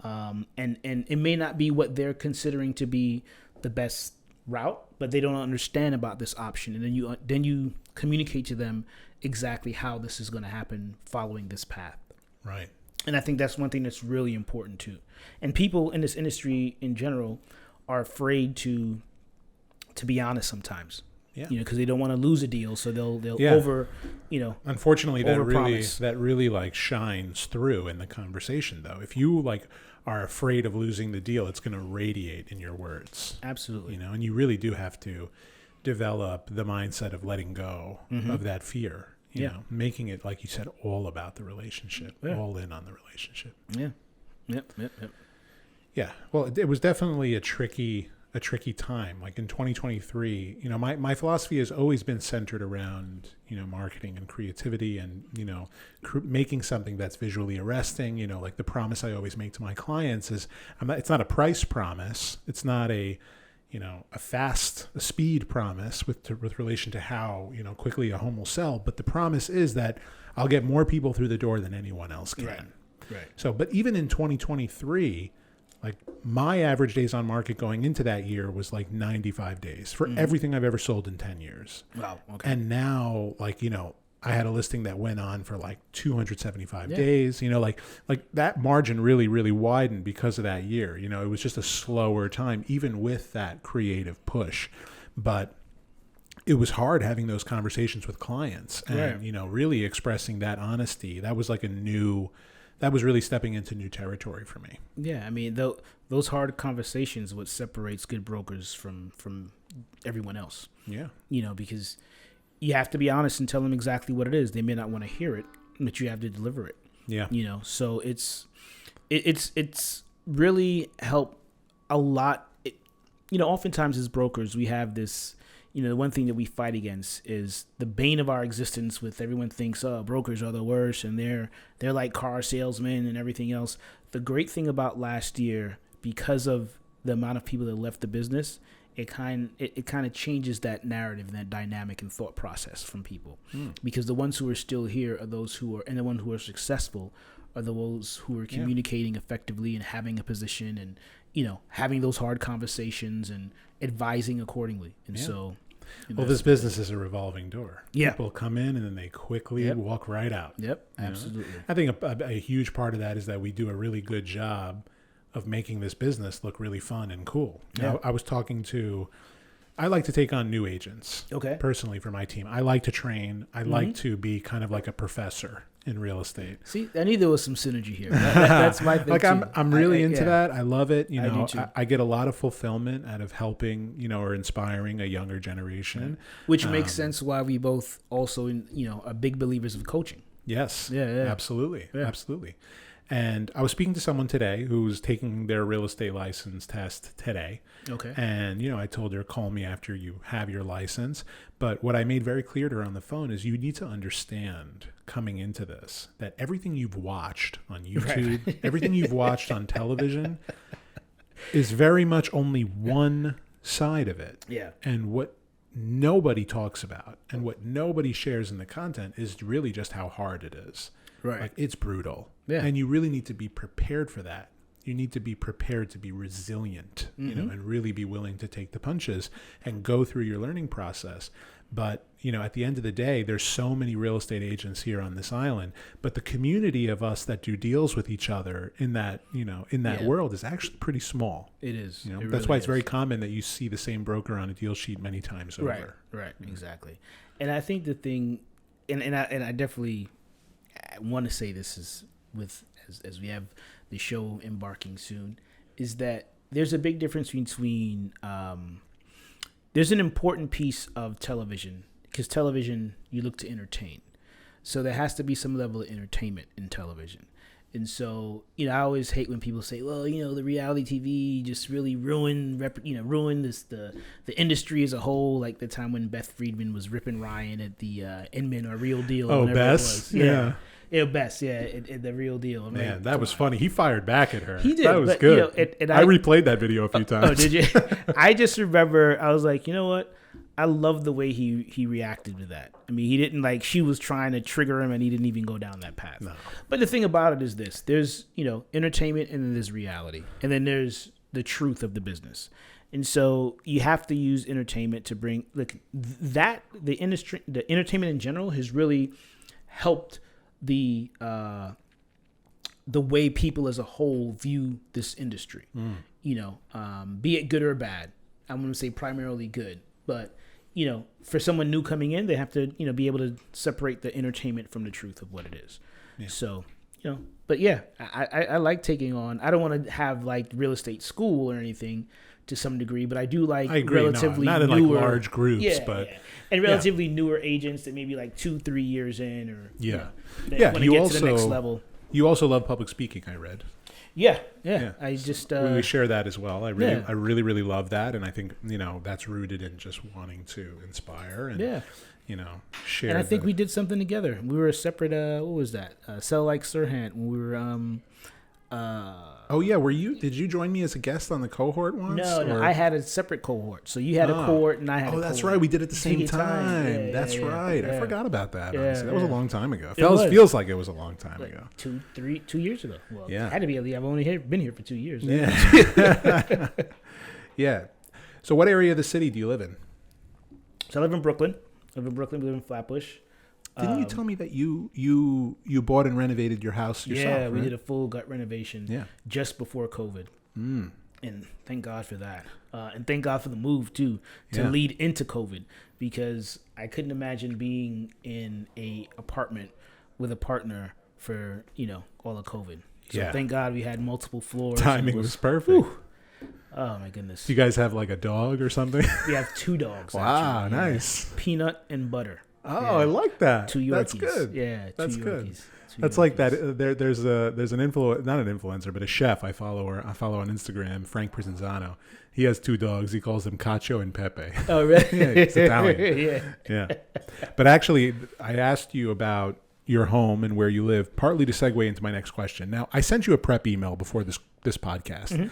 And it may not be what they're considering to be the best route, but they don't understand about this option. And then you communicate to them exactly how this is going to happen following this path. Right. And I think that's one thing that's really important too. And people in this industry in general are afraid to be honest sometimes. Yeah. Because they don't want to lose a deal, so they'll Unfortunately, that really shines through in the conversation, though. If you are afraid of losing the deal, it's going to radiate in your words. Absolutely. And you really do have to develop the mindset of letting go of that fear. You know, making it, like you said, all about the relationship, all in on the relationship. Yeah. Yep. Yeah. Well, it was definitely a tricky time. Like in 2023, my philosophy has always been centered around, marketing and creativity and, making something that's visually arresting. Like the promise I always make to my clients is, it's not a price promise. It's not a speed promise with relation to how, quickly a home will sell. But the promise is that I'll get more people through the door than anyone else can. Right. So, but even in 2023, my average days on market going into that year was 95 days for everything I've ever sold in 10 years. Wow. Okay. And now, I had a listing that went on for 275 days, that margin really, really widened because of that year. It was just a slower time, even with that creative push. But it was hard having those conversations with clients and, really expressing that honesty. That was that was really stepping into new territory for me. Yeah. I mean, those hard conversations, what separates good brokers from everyone else. Yeah. Because you have to be honest and tell them exactly what it is. They may not want to hear it, but you have to deliver it. Yeah. So it's really helped a lot. Oftentimes as brokers, we have this, the one thing that we fight against is the bane of our existence with everyone thinks, oh, brokers are the worst and they're like car salesmen and everything else. The great thing about last year, because of the amount of people that left the business, it kind of changes that narrative and that dynamic and thought process from people. Because the ones who are still here are those who are, and the ones who are successful are the ones who are communicating effectively and having a position and, having those hard conversations and advising accordingly. And so Well, this business is a revolving door. Yeah. People come in and then they quickly walk right out. Yep, absolutely. I think a huge part of that is that we do a really good job of making this business look really fun and cool. Yeah. I like to take on new agents. Okay. Personally for my team. I like to train. I like to be kind of like a professor in real estate. See, I knew there was some synergy here. That's my thing. Like too. I'm really into that. I love it. I do too. I get a lot of fulfillment out of helping, or inspiring a younger generation. Which makes sense why we both also, are big believers of coaching. Yes. Yeah. Absolutely. Yeah. Absolutely. And I was speaking to someone today who's taking their real estate license test today. Okay. And, I told her, call me after you have your license. But what I made very clear to her on the phone is you need to understand coming into this that everything you've watched on YouTube, everything you've watched on television is very much only one side of it. Yeah. And what nobody talks about and what nobody shares in the content is really just how hard it is. Right. Like, it's brutal. Yeah. And you really need to be prepared for that. You need to be prepared to be resilient, and really be willing to take the punches and go through your learning process. But, at the end of the day, there's so many real estate agents here on this island, but the community of us that do deals with each other in that, world is actually pretty small. It is. It That's really why it's is. very common that you see the same broker on a deal sheet many times over. Right. Exactly. And I think the thing, and I definitely want to say this is as we have the show embarking soon, is that there's a big difference between there's an important piece of television, because television, you look to entertain, so there has to be some level of entertainment in television. And so, I always hate when people say, well, the reality TV just really ruined this, the industry as a whole, like the time when Beth Friedman was ripping Ryan at the Inman or Real Deal. Oh, Bess? Yeah. Best, the Real Deal. Man, that was funny. He fired back at her. He did. That was good. I replayed that video a few times. Oh, did you? I just remember I was like, you know what? I love the way he reacted to that. I mean, he didn't she was trying to trigger him and he didn't even go down that path. No. But the thing about it is this: there's entertainment and then there's reality, and then there's the truth of the business. And so you have to use entertainment to bring the industry, the entertainment in general has really helped the way people as a whole view this industry. Be it good or bad. I'm going to say primarily good, but for someone new coming in, they have to be able to separate the entertainment from the truth of what it is. Yeah. So but yeah, I like taking on. I don't want to have like real estate school or anything to some degree, but I do like relatively not in newer, like large groups, but and relatively newer agents that maybe like 2-3 years in, or want to get to the next level. You also love public speaking, I read. Yeah. I just we share that as well. I really love that, and I think that's rooted in just wanting to inspire and share. And I think we did something together. We were a separate. What was that? Sell Like Sirhan. When we were. Oh yeah, did you join me as a guest on the cohort once? No, I had a separate cohort. So you had a cohort and I had a cohort. Oh, that's right. We did it at the same time. Yeah, that's right. Yeah. I forgot about that. Yeah, honestly. That was a long time ago. It feels like it was a long time ago. 2 years ago. Well, it had to be. I've only been here for 2 years. Yeah. Yeah. So what area of the city do you live in? So I live in Brooklyn. We live in Flatbush. Didn't you tell me that you bought and renovated your house yourself? Yeah, we right? did a full gut renovation. Yeah. Just before COVID. And thank God for that. And thank God for the move too to lead into COVID, because I couldn't imagine being in a apartment with a partner for all of COVID. So thank God we had multiple floors. Timing was perfect. Whew. Oh my goodness. Do you guys have like a dog or something? We have 2 dogs. Wow, actually. Nice. Peanut and Butter. Oh, I like that. 2 Yorkies. That's good. Yeah, that's 2 good. Yorkies. That's like that. There's an not an influencer, but a chef I follow on Instagram, Frank Provenzano. He has 2 dogs. He calls them Cacio and Pepe. Oh, really? Yeah, it's Italian. Yeah. But actually, I asked you about your home and where you live, partly to segue into my next question. Now, I sent you a prep email before this podcast. Mm-hmm.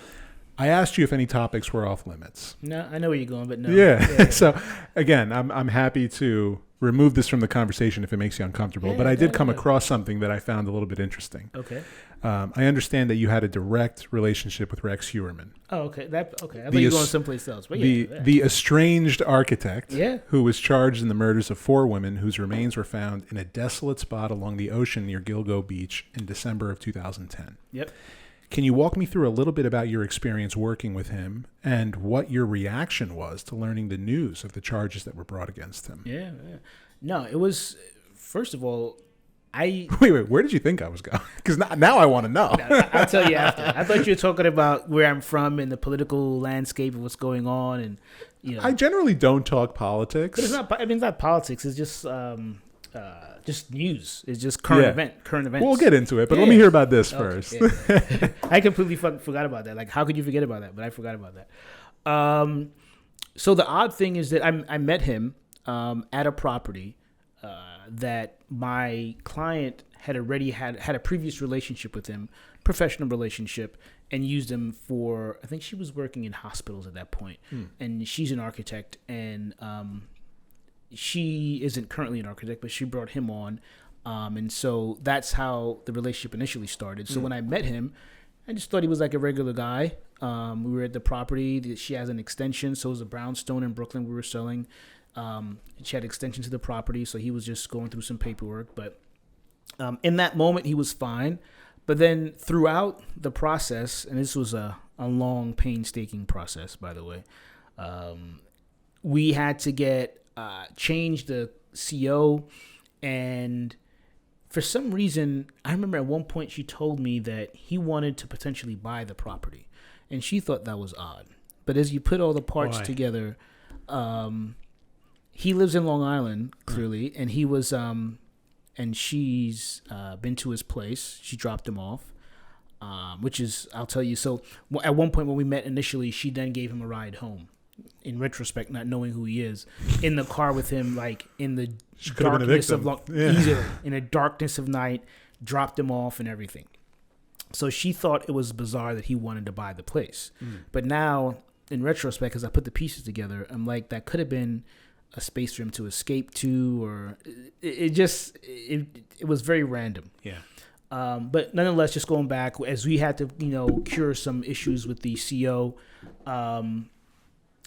I asked you if any topics were off limits. No, I know where you're going, but no. Yeah. So again, I'm happy to remove this from the conversation if it makes you uncomfortable, but I did come across something that I found a little bit interesting. Okay. I understand that you had a direct relationship with Rex Heuermann. Oh, okay. I thought you were going someplace else. But the estranged architect who was charged in the murders of 4 women whose remains were found in a desolate spot along the ocean near Gilgo Beach in December of 2010. Yep. Can you walk me through a little bit about your experience working with him and what your reaction was to learning the news of the charges that were brought against him? Yeah. No, it was, first of all, Wait, where did you think I was going? Because now I want to know. I'll tell you after. I thought you were talking about where I'm from and the political landscape and what's going on, and I generally don't talk politics. But it's not. I mean, it's not politics. It's just news. It's just current events. We'll get into it, but let me hear about this first. Yeah. I completely forgot about that. Like, how could you forget about that? But I forgot about that. So the odd thing is that I met him at a property that my client had already had a previous relationship with him, professional relationship, and used him for, I think she was working in hospitals at that point. And she's an architect, and she isn't currently an architect, but she brought him on. And so that's how the relationship initially started. So when I met him, I just thought he was like a regular guy. We were at the property. She has an extension, so it was a brownstone in Brooklyn we were selling. She had extension to the property, so he was just going through some paperwork. But in that moment, he was fine. But then throughout the process, and this was a long, painstaking process, by the way, we had to change the CO. And for some reason, I remember at one point she told me that he wanted to potentially buy the property. And she thought that was odd. But as you put all the parts together, he lives in Long Island, clearly, and he was, and she's been to his place. She dropped him off, which is, I'll tell you. So at one point when we met initially, she then gave him a ride home. In retrospect, not knowing who he is, in the car with him, like in the darkness of in the darkness of night, dropped him off and everything. So she thought it was bizarre that he wanted to buy the place. But now, in retrospect, as I put the pieces together, I'm like, that could have been a space for him to escape to, or it was very random. Yeah. But nonetheless, just going back, as we had to, cure some issues with the CO,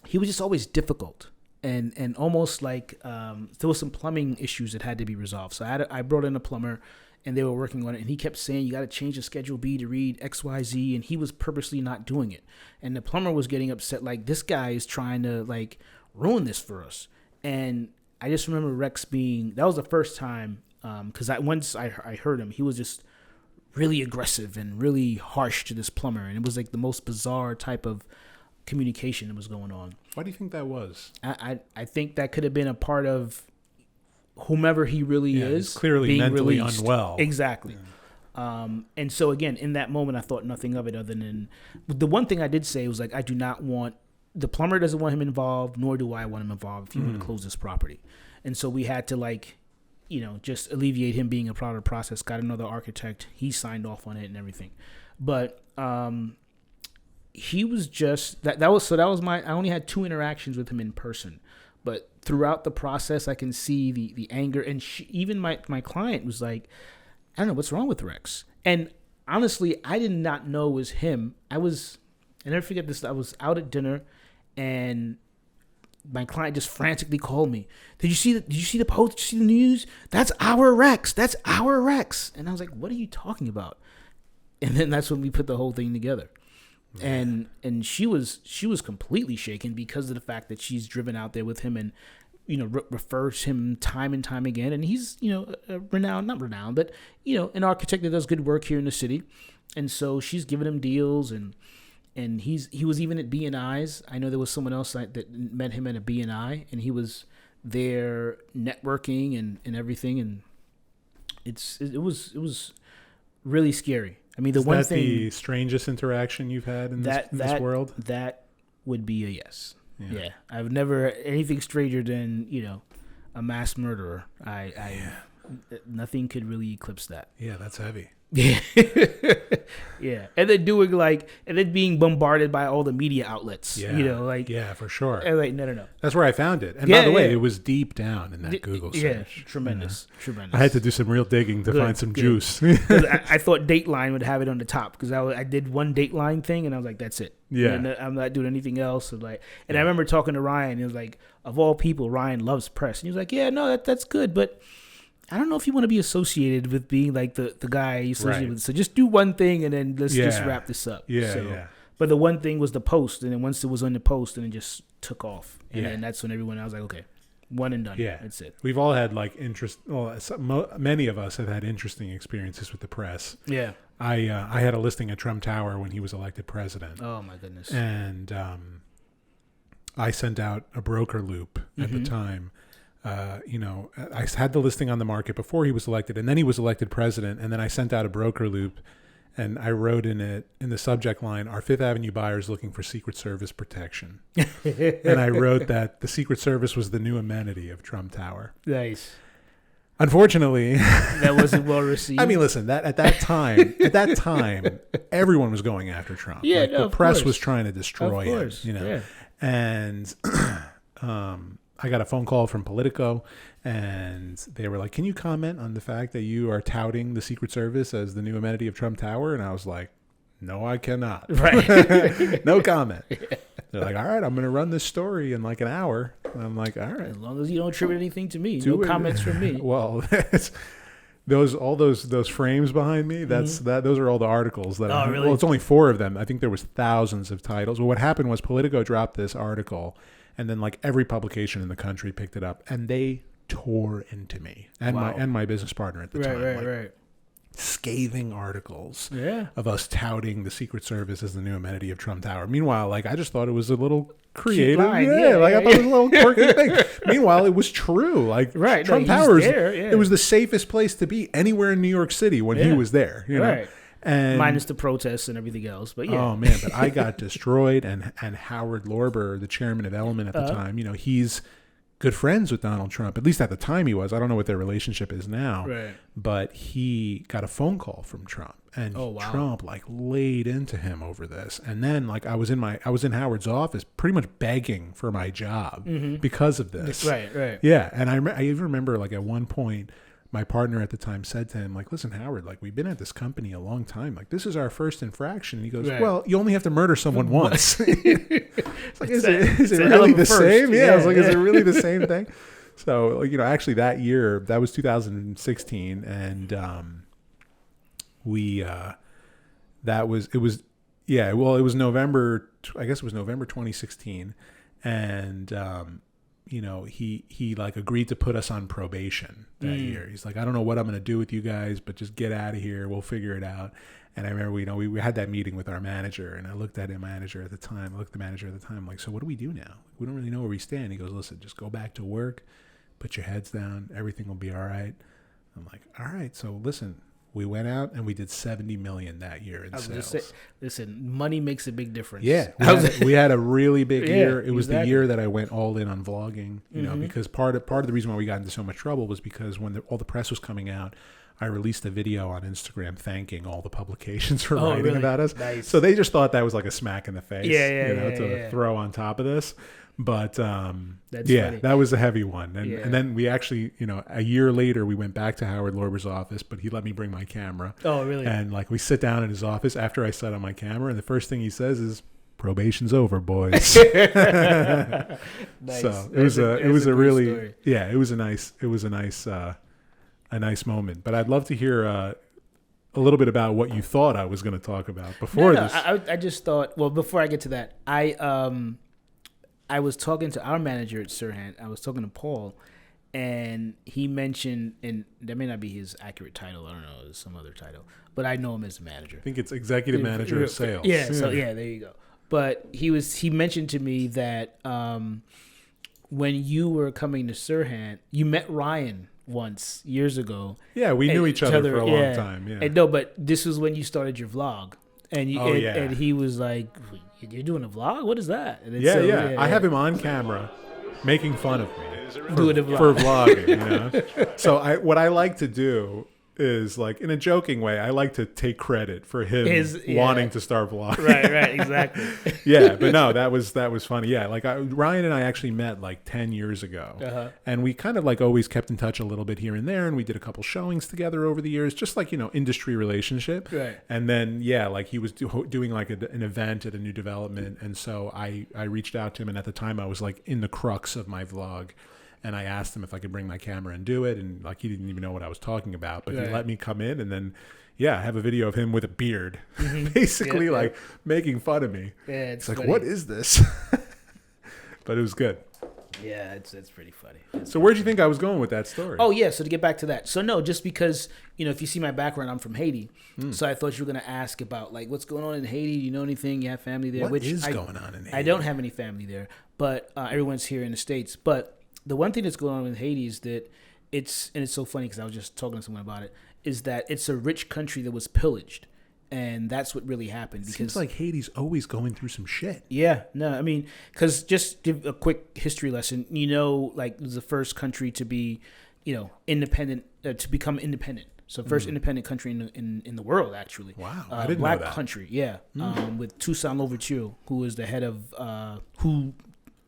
he was just always difficult and almost like there was some plumbing issues that had to be resolved. So I brought in a plumber, and they were working on it, and he kept saying, you got to change the Schedule B to read XYZ, and he was purposely not doing it. And the plumber was getting upset, like, this guy is trying to, like, ruin this for us. And I just remember Rex that was the first time, because once I heard him, he was just really aggressive and really harsh to this plumber, and it was like the most bizarre type of communication that was going on. Why do you think that was? I think that could have been a part of whomever he really is. He's clearly being mentally released. Unwell. Exactly. Yeah. And so again, in that moment, I thought nothing of it other than the one thing I did say was, like, I do not want, the plumber doesn't want him involved, nor do I want him involved if you want to close this property. And so we had to, like, just alleviate him being a part of the process. Got another architect. He signed off on it and everything. But he was just that was my, I only had 2 interactions with him in person, but throughout the process I can see the anger, and even my client was like, I don't know what's wrong with Rex. And honestly, I did not know it was him. I never forget this, I was out at dinner, and my client just frantically called me. Did you see the post? Did you see the news? That's our Rex. That's our Rex. And I was like, what are you talking about? And then that's when we put the whole thing together. And she was completely shaken because of the fact that she's driven out there with him and refers him time and time again, and he's not renowned, but an architect that does good work here in the city, and so she's giving him deals, and he was even at B&I's. I know there was someone else that met him at a B&I, and he was there networking and everything, and it was really scary. I mean, the strangest interaction you've had in this world? That would be a yes. Yeah. I've never anything stranger than, a mass murderer. nothing could really eclipse that. Yeah, that's heavy. Yeah. Yeah. And then being bombarded by all the media outlets, Yeah. Yeah, for sure. And no. That's where I found it. And by the way, it was deep down in that Google search. Yeah, tremendous. I had to do some real digging to find some juice. I thought Dateline would have it on the top because I did one Dateline thing and I was like, that's it. Yeah. And I'm not doing anything else. I remember talking to Ryan. He was like, of all people, Ryan loves press. And he was like, yeah, no, that's good, but I don't know if you want to be associated with being like the guy you associate with. So just do one thing and then let's just wrap this up. Yeah. But the one thing was the post, and then once it was on the post, and it just took off. And then that's when I was like, okay, one and done. Yeah, that's it. We've all had like many of us have had interesting experiences with the press. Yeah. I had a listing at Trump Tower when he was elected president. Oh my goodness. And I sent out a broker loop at the time. I had the listing on the market before he was elected, and then he was elected president, and then I sent out a broker loop, and I wrote in the subject line, "Our Fifth Avenue buyers looking for Secret Service protection." And I wrote that the Secret Service was the new amenity of Trump Tower. Nice. Unfortunately, that wasn't well received. I mean, listen, at that time, everyone was going after Trump. Yeah, like, the press was trying to destroy him. Yeah. And I got a phone call from Politico, and they were like, "Can you comment on the fact that you are touting the Secret Service as the new amenity of Trump Tower?" And I was like, "No, I cannot." Right. No comment. Yeah. They're like, "All right, I'm going to run this story in like an hour." And I'm like, "All right. As long as you don't attribute anything to me. No comments from me." Well, those frames behind me, those are all the articles that really? Well, it's only 4 of them. I think there was thousands of titles. Well, what happened was Politico dropped this article, and then like every publication in the country picked it up, and they tore into me and my business partner at the time. Right. Scathing articles Yeah. of us touting the Secret Service as the new amenity of Trump Tower. Meanwhile, like I just thought it was a little creative. I thought it was a little quirky thing. Meanwhile, it was true. Like Trump Tower, it was the safest place to be anywhere in New York City when he was there. You know? And minus the protests and everything else, but yeah. Oh man, but I got destroyed. And Howard Lorber, the chairman of Element at the time, he's good friends with Donald Trump. At least at the time he was. I don't know what their relationship is now. Right. But he got a phone call from Trump, and Trump like laid into him over this. And then like I was in Howard's office, pretty much begging for my job because of this. Right. Yeah, and I even remember like at one point, my partner at the time said to him, like, "Listen, Howard, like we've been at this company a long time. Like this is our first infraction." And he goes, "Well, you only have to murder someone once." It's like, is it really the same? Yeah, I was like, is it really the same thing? So, like, actually that year, that was 2016, and it was November. I guess it was November 2016, and he like agreed to put us on probation that year. He's like, "I don't know what I'm going to do with you guys, but just get out of here. We'll figure it out." And I remember, we had that meeting with our manager, and I looked at the manager at the time, like, "So what do we do now? We don't really know where we stand." He goes, "Listen, just go back to work, put your heads down. Everything will be all right." I'm like, "All right." So listen, we went out and we did $70 million that year in sales. Listen, money makes a big difference. Yeah, we had a really big year. It was the year that I went all in on vlogging, because part of the reason why we got into so much trouble was because when all the press was coming out, I released a video on Instagram thanking all the publications for writing about us. Nice. So they just thought that was like a smack in the face, to throw on top of this. But that was a heavy one. And then we actually, a year later, we went back to Howard Lorber's office, but he let me bring my camera. Oh, really? And like we sit down in his office after I set on my camera, and the first thing he says is, "Probation's over, boys." Nice. So it was a nice moment. But I'd love to hear a little bit about what you thought I was going to talk about before this. I just thought, well, before I get to that, I was talking to our manager at Sirhan. I was talking to Paul, and he mentioned, and that may not be his accurate title. I don't know, it's some other title, but I know him as a manager. I think it's executive manager of sales. Yeah. So there you go. But he mentioned to me that when you were coming to Sirhan, you met Ryan once years ago. Yeah, we knew each other for a long time. Yeah. And but this was when you started your vlog, and he was like, "You're doing a vlog? What is that?" And I have him on camera. making fun of me for vlogging. You know? So what I like to do is, like, in a joking way, I like to take credit for him wanting to start vlogging. Right, exactly. Yeah, but no, that was funny. Yeah, like Ryan and I actually met like 10 years ago, and we kind of like always kept in touch a little bit here and there, and we did a couple showings together over the years, just like, you know, industry relationship. Right. And then like he was doing like an event at a new development, and so I reached out to him, and at the time I was like in the crux of my vlog. And I asked him if I could bring my camera and do it. And like, he didn't even know what I was talking about, but he let me come in, and then, I have a video of him with a beard, basically like making fun of me. Yeah, it's like, funny. What is this? But it was good. Yeah, it's pretty funny. So where'd you think I was going with that story? Oh, yeah. So to get back to that. So no, just because, you know, if you see my background, I'm from Haiti. So I thought you were going to ask about like what's going on in Haiti. Do you know anything? You have family there? What is going on in Haiti? I don't have any family there, but everyone's here in the States. But the one thing that's going on in Haiti is that it's so funny because I was just talking to someone about it, is that it's a rich country that was pillaged. And that's what really happened. Because seems like Haiti's always going through some shit. Yeah, no, I mean, because just give a quick history lesson, you know, like it was the first country to be, you know, independent, to become independent. So first independent country in the world, actually. Wow, I didn't black know that. Country, yeah. With Toussaint Louverture, who was the head of, who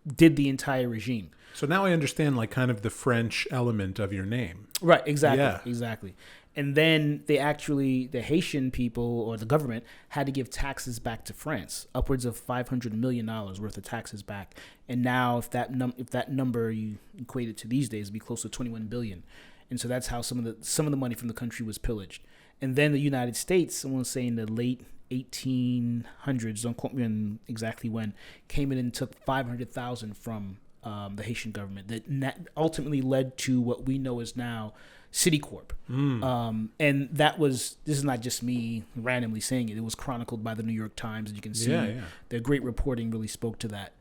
did the entire regime. So now I understand, like, kind of the French element of your name. Right, exactly. And then the Haitian people or the government had to give taxes back to France, upwards of $500 million worth of taxes back. And now if that number you equate it to these days, it'd be close to 21 billion. And so that's how some of the money from the country was pillaged. And then the United States, someone's saying the late 1800s, don't quote me on exactly when, came in and took 500,000 from the Haitian government. That ultimately led to what we know as now Citicorp. And this is not just me randomly saying it. It was chronicled by the New York Times, and you can see their great reporting really spoke to that.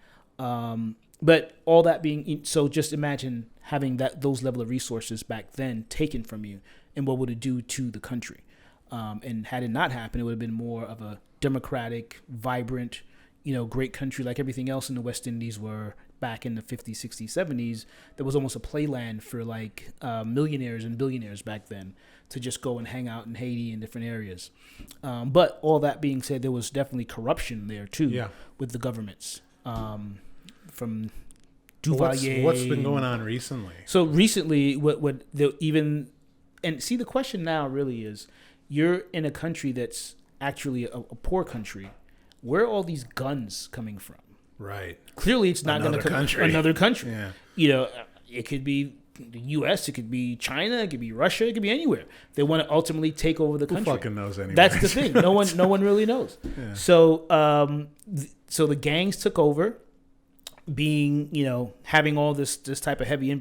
But all that being, so just imagine having those level of resources back then taken from you, and what would it do to the country? And had it not happened, it would have been more of a democratic, vibrant, you know, great country like everything else in the West Indies were back in the 50s, 60s, 70s. There was almost a playland for like millionaires and billionaires back then to just go and hang out in Haiti and different areas. But all that being said, there was definitely corruption there too with the governments. From Duvalier. What's been going on recently? So recently, and see, the question now really is, you're in a country that's actually a poor country. Where are all these guns coming from? Right. Clearly, it's not going to come another country. Yeah. You know, it could be the U.S., it could be China, it could be Russia, it could be anywhere. They want to ultimately take over the country. Who fucking knows anyway? That's the thing. No one really knows. Yeah. So, so the gangs took over, being, you know, having all this type of heavy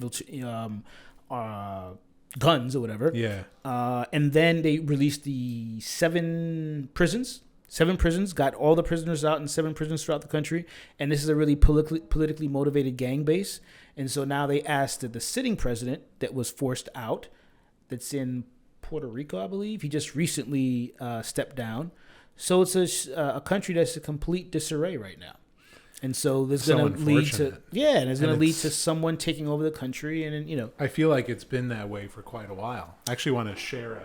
guns or whatever. Yeah. And then they released the 7 prisons. 7 prisons, got all the prisoners out in 7 prisons throughout the country. And this is a really politically motivated gang base. And so now they asked that the sitting president that was forced out, that's in Puerto Rico, I believe, he just recently stepped down. So it's a country that's a complete disarray right now. And so there's going to lead to someone taking over the country. And, you know, I feel like it's been that way for quite a while. I actually want to share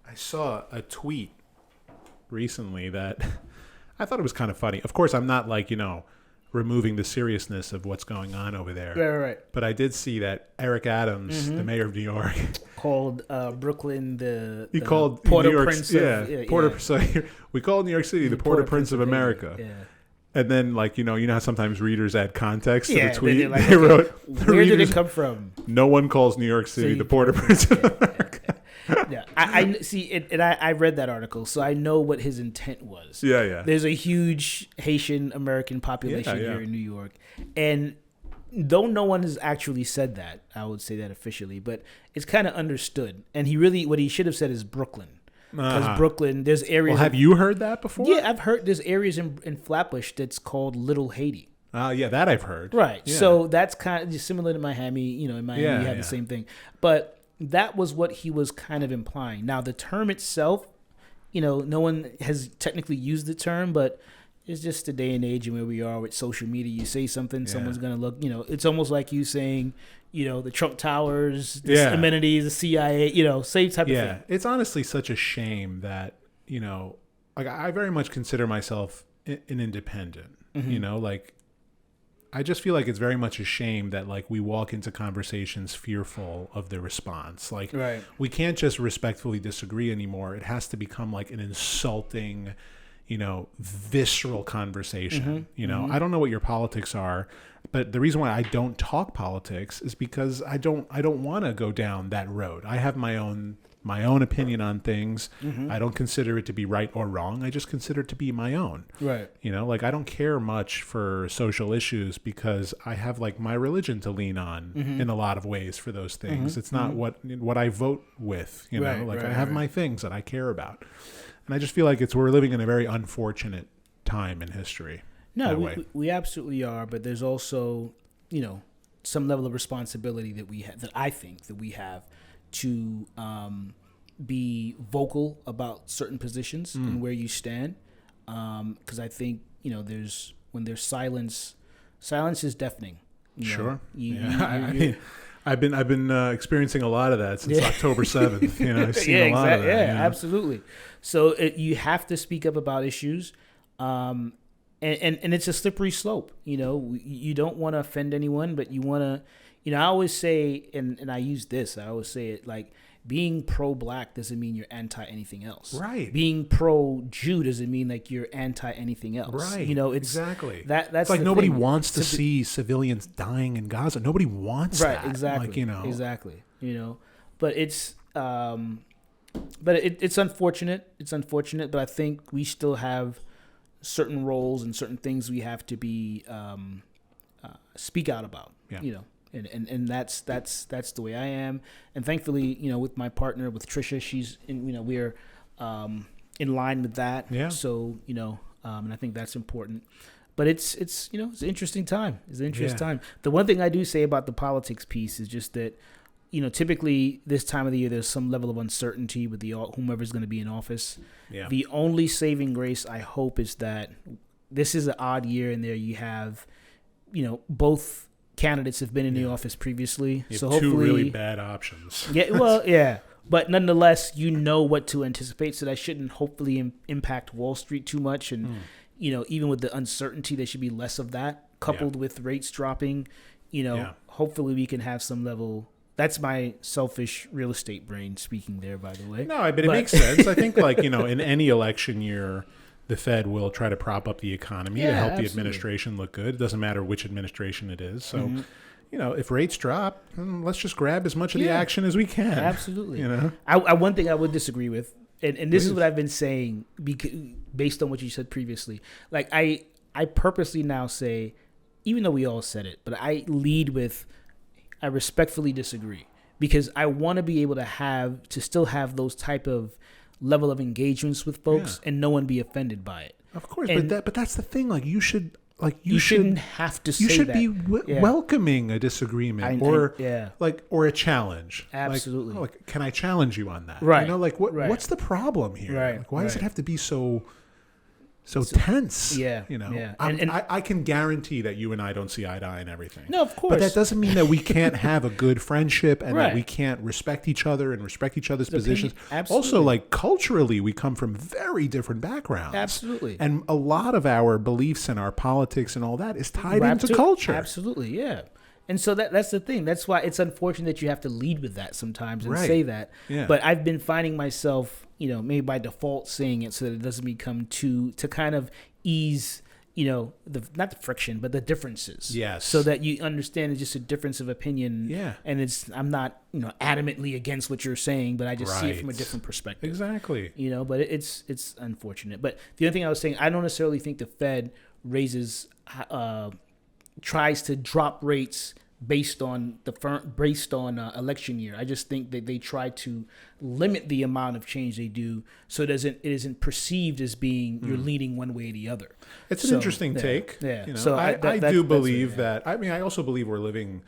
I saw a tweet recently that I thought it was kind of funny. Of course, I'm not like, you know, removing the seriousness of what's going on over there. Right. But I did see that Eric Adams, the mayor of New York, called Brooklyn he called Port-au-Prince. So we called New York City the Port-au-Prince of America. Yeah. And then, like, you know how sometimes readers add context to the tweet? They wrote, where did it come from? No one calls New York City the Port-au-Prince of America. Yeah, I see it, and I read that article, so I know what his intent was. Yeah. There's a huge Haitian American population here in New York, and though no one has actually said that, I would say that officially, but it's kind of understood. And what he should have said is Brooklyn. Because Brooklyn, there's areas. Well, have you heard that before? Yeah, I've heard there's areas in Flatbush that's called Little Haiti. Yeah, that I've heard. Right. Yeah. So that's kind of similar to Miami. You know, in Miami, you have the same thing. But that was what he was kind of implying. Now, the term itself, you know, no one has technically used the term, but It's just the day and age and where we are with social media. You say something, someone's going to look, it's almost like you saying, the Trump Towers, the amenities, the CIA, same type of thing. Yeah, it's honestly such a shame that, like I very much consider myself an independent, like I just feel like it's very much a shame that like we walk into conversations fearful of the response. Like we can't just respectfully disagree anymore. It has to become like an insulting, visceral conversation. I don't know what your politics are, but the reason why I don't talk politics is because I don't want to go down that road. I have my own opinion on things. I don't consider it to be right or wrong. I just consider it to be my own. Right. Like I don't care much for social issues because I have like my religion to lean on in a lot of ways for those things. It's not what I vote with, I have my things that I care about. And I just feel like we're living in a very unfortunate time in history. No, we absolutely are, but there's also, some level of responsibility that we have, that I think that we have to be vocal about certain positions and where you stand. Because I think, when there's silence is deafening. Sure. I've been experiencing a lot of that since October 7th. I've seen a lot of that. Yeah, absolutely. So you have to speak up about issues. And it's a slippery slope. You don't want to offend anyone, but you want to, I always say, and I use this, I always say it like, being pro-black doesn't mean you're anti anything else. Right. Being pro-Jew doesn't mean like you're anti anything else. Right. It's exactly. That's it's like nobody wants to see civilians dying in Gaza. Nobody wants that. Right. Exactly. Like, Exactly. But it's it's unfortunate. It's unfortunate, but I think we still have certain roles and certain things we have to be speak out about. Yeah. And that's the way I am. And thankfully, with my partner, with Tricia, she's we're in line with that. Yeah. So, and I think that's important. But it's it's an interesting time. It's an interesting time. The one thing I do say about the politics piece is just that, typically this time of the year there's some level of uncertainty with whomever's going to be in office. Yeah. The only saving grace I hope is that this is an odd year, and there you have, both candidates have been in the office previously. You have so hopefully, two really bad options. Yeah, well, yeah. But nonetheless, what to anticipate. So that shouldn't hopefully impact Wall Street too much. And, even with the uncertainty, there should be less of that coupled with rates dropping. Hopefully we can have some level. That's my selfish real estate brain speaking there, by the way. No, but it makes sense. I think in any election year, the Fed will try to prop up the economy to help the administration look good. It doesn't matter which administration it is. So, if rates drop, let's just grab as much of the action as we can. Absolutely. One thing I would disagree with, and this is what I've been saying based on what you said previously. Like I purposely now say, even though we all said it, but I lead with, I respectfully disagree, because I want to be able to still have those type of level of engagements with folks and no one be offended by it. Of course, but that's the thing. Like you shouldn't have to say that. You should be welcoming a disagreement or a challenge. Absolutely. Like, can I challenge you on that? Right. What's the problem here? Right. Like, why does it have to be so tense? Yeah. I can guarantee that you and I don't see eye to eye in everything. No, of course. But that doesn't mean that we can't have a good friendship and that we can't respect each other and respect each other's positions. Absolutely. Also, culturally, we come from very different backgrounds. Absolutely. And a lot of our beliefs and our politics and all that is tied into culture. Absolutely, yeah. And so that's the thing. That's why it's unfortunate that you have to lead with that sometimes and say that. Yeah. But I've been finding myself, maybe by default saying it so that it doesn't become to kind of ease, not the friction, but the differences. Yes. So that you understand it's just a difference of opinion. Yeah. And I'm not, adamantly against what you're saying, but I just see it from a different perspective. Exactly. But it's unfortunate. But the other thing I was saying, I don't necessarily think the Fed tries to drop rates based on election year. I just think that they try to limit the amount of change they do so it isn't perceived as being you're leaning one way or the other. It's an interesting take. Yeah. So I do believe that. I mean, I also believe we're living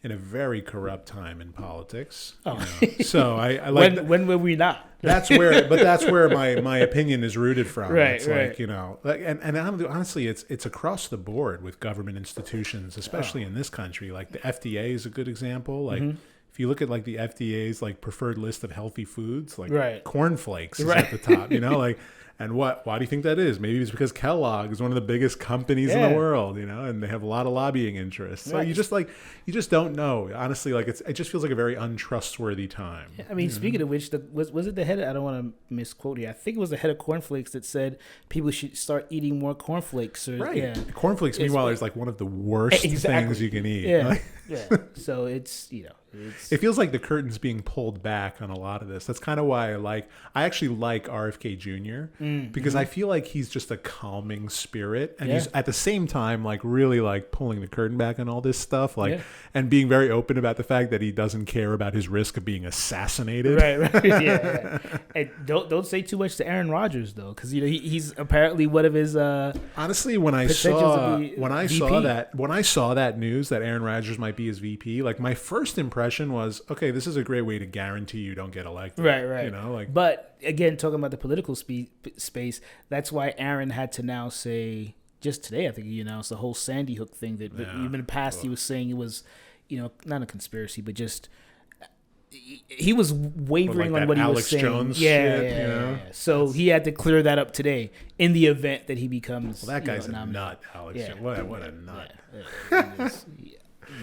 in a very corrupt time in politics. Oh. So I like when were we not? that's where my opinion is rooted from. Right, it's right. like, and honestly, it's across the board with government institutions, especially in this country. Like the FDA is a good example. Like if you look at like the FDA's like preferred list of healthy foods, like cornflakes is at the top, like. And why do you think that is? Maybe it's because Kellogg is one of the biggest companies in the world, and they have a lot of lobbying interests. So you just don't know. Honestly, like it just feels like a very untrustworthy time. I mean, speaking of which, was it the head? I don't want to misquote here. I think it was the head of cornflakes that said people should start eating more cornflakes. Right. Yeah. Cornflakes, meanwhile, is like one of the worst things you can eat. Yeah. Yeah. So it's it feels like the curtain's being pulled back on a lot of this. That's kind of why I actually like RFK Jr. Because I feel like he's just a calming spirit, and he's at the same time like really like pulling the curtain back on all this stuff, and being very open about the fact that he doesn't care about his risk of being assassinated. Right. Yeah. And don't say too much to Aaron Rodgers though, because he's apparently one of his. Honestly, when I saw that news that Aaron Rodgers might be his VP, like my first impression was, okay, this is a great way to guarantee you don't get elected. Right. But again, talking about the political space, that's why Aaron had to now say, just today, I think he announced the whole Sandy Hook thing that even in the past he was saying it was, not a conspiracy, but just he was wavering on what he was saying. Jones yeah. So he had to clear that up today in the event that he becomes. Well, that guy's a nut, Alex Jones. What a nut.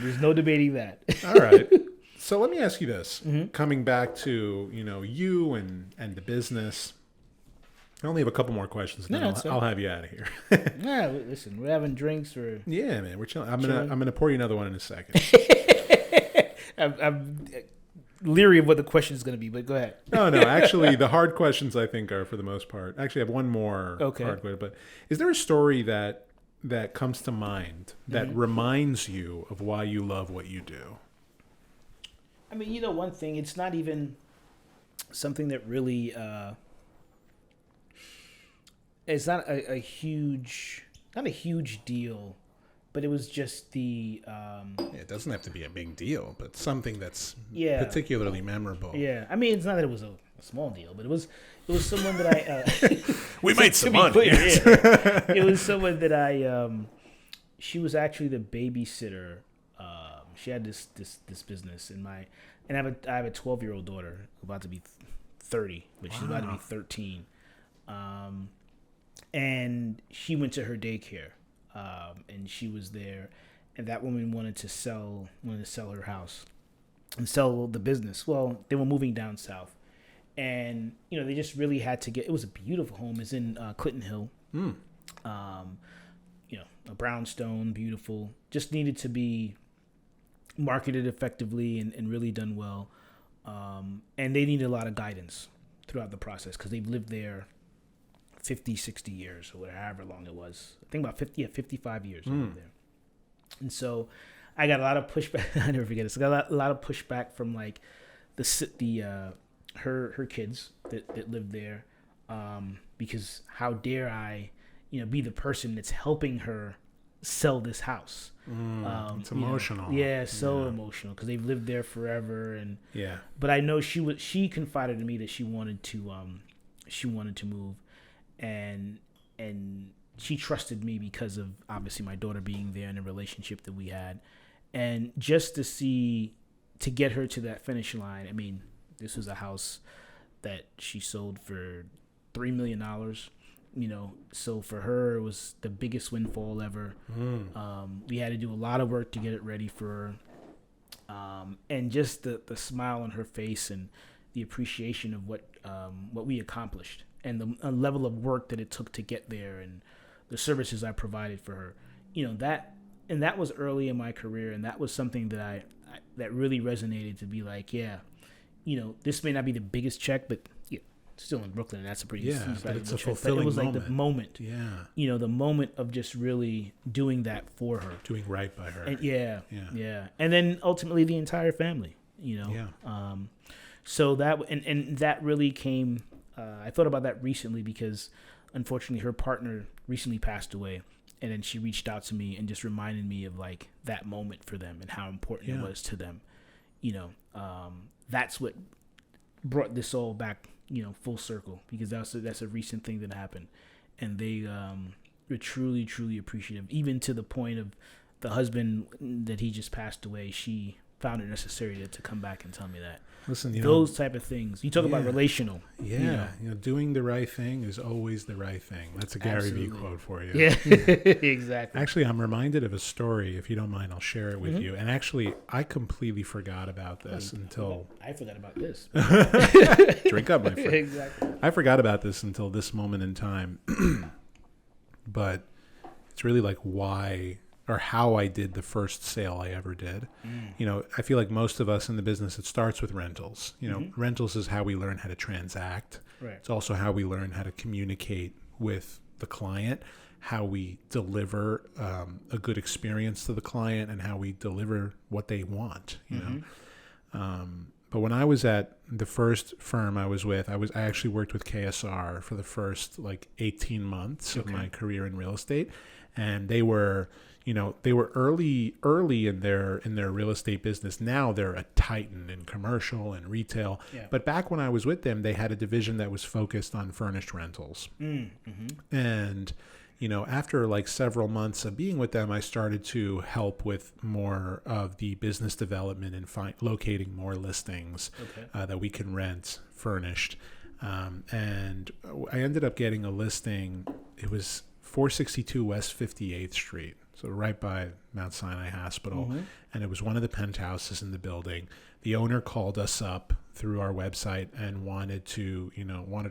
There's no debating that. All right. So let me ask you this. Coming back to, you and the business, I only have a couple more questions, and then I'll have you out of here. Yeah, listen, we're having drinks. Yeah, man, we're chilling. I'm gonna pour you another one in a second. I'm leery of what the question is going to be, but go ahead. No. Actually, the hard questions I think are for the most part. Actually, I have one more hard question. But is there a story that comes to mind that reminds you of why you love what you do? I mean, one thing, it's not even something that really, it's not a huge deal, but it was just the... it doesn't have to be a big deal, but something that's particularly memorable. Yeah, I mean, it's not that it was a small deal, but it was someone that I... we made some money. Clear, yeah. It was someone that I... she was actually the babysitter. She had this business, and I have a 12-year-old daughter about to be 30, but she's about to be 13. And she went to her daycare, and she was there, and that woman wanted to sell her house and sell the business. Well, they were moving down south, and they just really had to get. It was a beautiful home. It's in Clinton Hill. A brownstone, beautiful. Just needed to be marketed effectively and really done well. And they needed a lot of guidance throughout the process because they've lived there 50, 60 years or however long it was. I think about 55 years over there. And so I got a lot of pushback. I never forget it. So I got a lot of pushback from like her kids that lived there because how dare I be the person that's helping her sell this house. It's emotional. Emotional because they've lived there forever. And but I know she confided to me that she wanted to move, and she trusted me because of obviously my daughter being there and the relationship that we had, and just to get her to that finish line. I mean, this was a house that she sold for $3 million. So for her, it was the biggest windfall ever. We had to do a lot of work to get it ready for her. And just the smile on her face and the appreciation of what we accomplished and the level of work that it took to get there and the services I provided for her, that was early in my career. And that was something that that really resonated to be like, this may not be the biggest check, but still in Brooklyn, and that's a pretty but it's a fulfilling moment. It was moment. Like the moment, the moment of just really doing that for her, doing right by her, and and then ultimately the entire family, so that and that really came. I thought about that recently because unfortunately her partner recently passed away, And then she reached out to me and just reminded me of like that moment for them and how important it was to them. You know, that's what brought this all back, you know, full circle, because that's a recent thing that happened. And they were truly, truly appreciative, even to the point of the husband that he just passed away. She found it necessary to come back and tell me that. Listen, those type of things. You talk about relational. Yeah. You know, doing the right thing is always the right thing. That's a Gary Vee quote for you. Yeah, exactly. Actually, I'm reminded of a story. If you don't mind, I'll share it with you. And actually, I completely forgot about this until... I forgot about this. Drink up, my friend. Exactly. I forgot about this until this moment in time. But it's really like why... or how I did the first sale I ever did. You know, I feel like most of us in the business, it starts with rentals. You know, rentals is how we learn how to transact. Right. It's also how we learn how to communicate with the client, how we deliver a good experience to the client, and how we deliver what they want, you know. But when I was at the first firm I was with, I actually worked with KSR for the first like 18 months of my career in real estate. And they were... you know, they were early in their real estate business. Now they're a titan in commercial and retail. Yeah. But back when I was with them, they had a division that was focused on furnished rentals. And, you know, after like several months of being with them, I started to help with more of the business development and locating more listings that we can rent furnished. And I ended up getting a listing. It was 462 West 58th Street. So right by Mount Sinai Hospital. And it was one of the penthouses in the building. The owner called us up through our website and wanted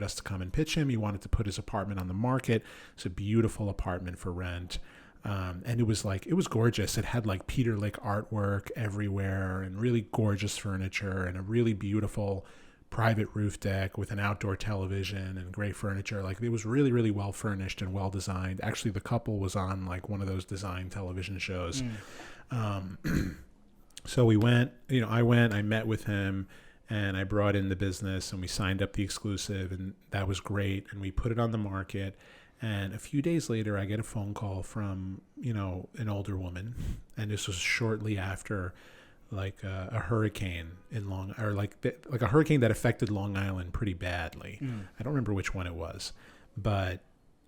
us to come and pitch him. He wanted to put his apartment on the market. It's a beautiful apartment for rent. And it was gorgeous. It had like Peter Lick artwork everywhere and really gorgeous furniture and a really beautiful private roof deck with an outdoor television and great furniture. Like, it was really, really well furnished and well designed. Actually, the couple was on like one of those design television shows. So we went, I met with him and I brought in the business and we signed up the exclusive, and that was great. And we put it on the market. And a few days later, I get a phone call from, you know, an older woman. And this was shortly after like a hurricane in a hurricane that affected Long Island pretty badly. I don't remember which one it was, but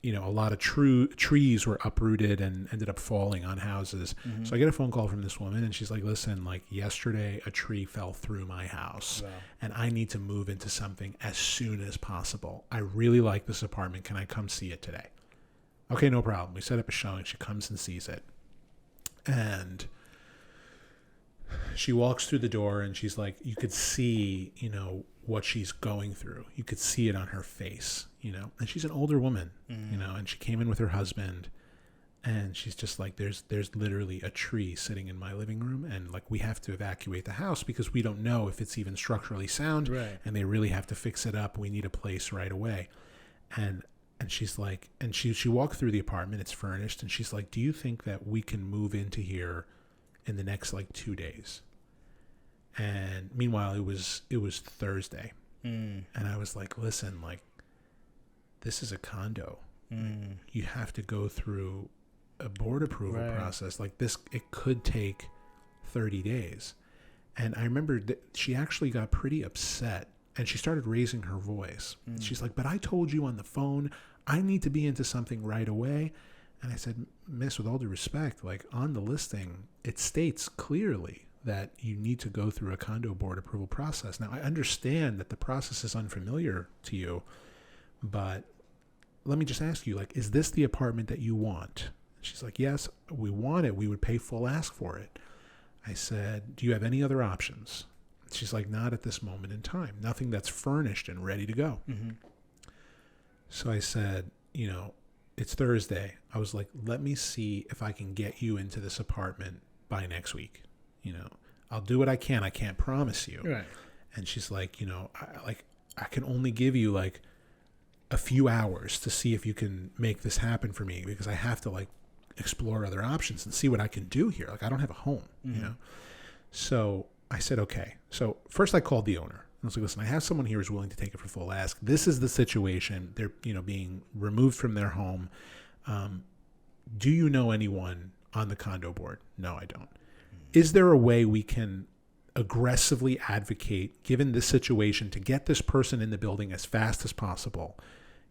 you know, a lot of trees were uprooted and ended up falling on houses. So I get a phone call from this woman, and she's like, "Listen, like yesterday, a tree fell through my house, and I need to move into something as soon as possible. I really like this apartment. Can I come see it today?" Okay, no problem. We set up a showing. She comes and sees it, and she walks through the door, and she's like, you could see, you know, what she's going through. You could see it on her face, you know, and she's an older woman, you know, and she came in with her husband, and she's just like, there's literally a tree sitting in my living room, and like, we have to evacuate the house because we don't know if it's even structurally sound, and they really have to fix it up. We need a place right away. And she's like, and she walked through the apartment, it's furnished, and she's like, do you think that we can move into here in the next like 2 days? And meanwhile, it was Thursday. And I was like, listen, like, this is a condo. You have to go through a board approval process. Like this, it could take 30 days. And I remember that she actually got pretty upset, and she started raising her voice. She's like, but I told you on the phone, I need to be into something right away. And I said, miss, with all due respect, like on the listing, it states clearly that you need to go through a condo board approval process. Now, I understand that the process is unfamiliar to you, but let me just ask you, like, is this the apartment that you want? She's like, yes, we want it. We would pay full ask for it. I said, do you have any other options? She's like, not at this moment in time. Nothing that's furnished and ready to go. So I said, you know, it's Thursday. I was like, let me see if I can get you into this apartment by next week. You know, I'll do what I can. I can't promise you. Right. And she's like, you know, I can only give you like a few hours to see if you can make this happen for me, because I have to like explore other options and see what I can do here. Like, I don't have a home, you know? So I said, okay. So first I called the owner. I was like, listen, I have someone here who's willing to take it for full ask. This is the situation. They're, you know, being removed from their home. do you know anyone on the condo board? No, I don't. Is there a way we can aggressively advocate, given this situation, to get this person in the building as fast as possible?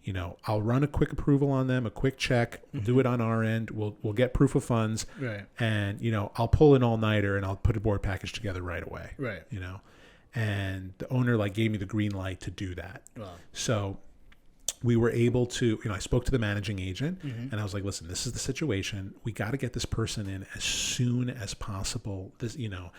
You know, I'll run a quick approval on them, a quick check. We'll do it on our end. We'll get proof of funds. Right. And, you know, I'll pull an all-nighter and I'll put a board package together right away. Right. You know, and the owner like gave me the green light to do that. Wow. So we were able to, you know, I spoke to the managing agent and I was like, listen, this is the situation. We got to get this person in as soon as possible. This, you know,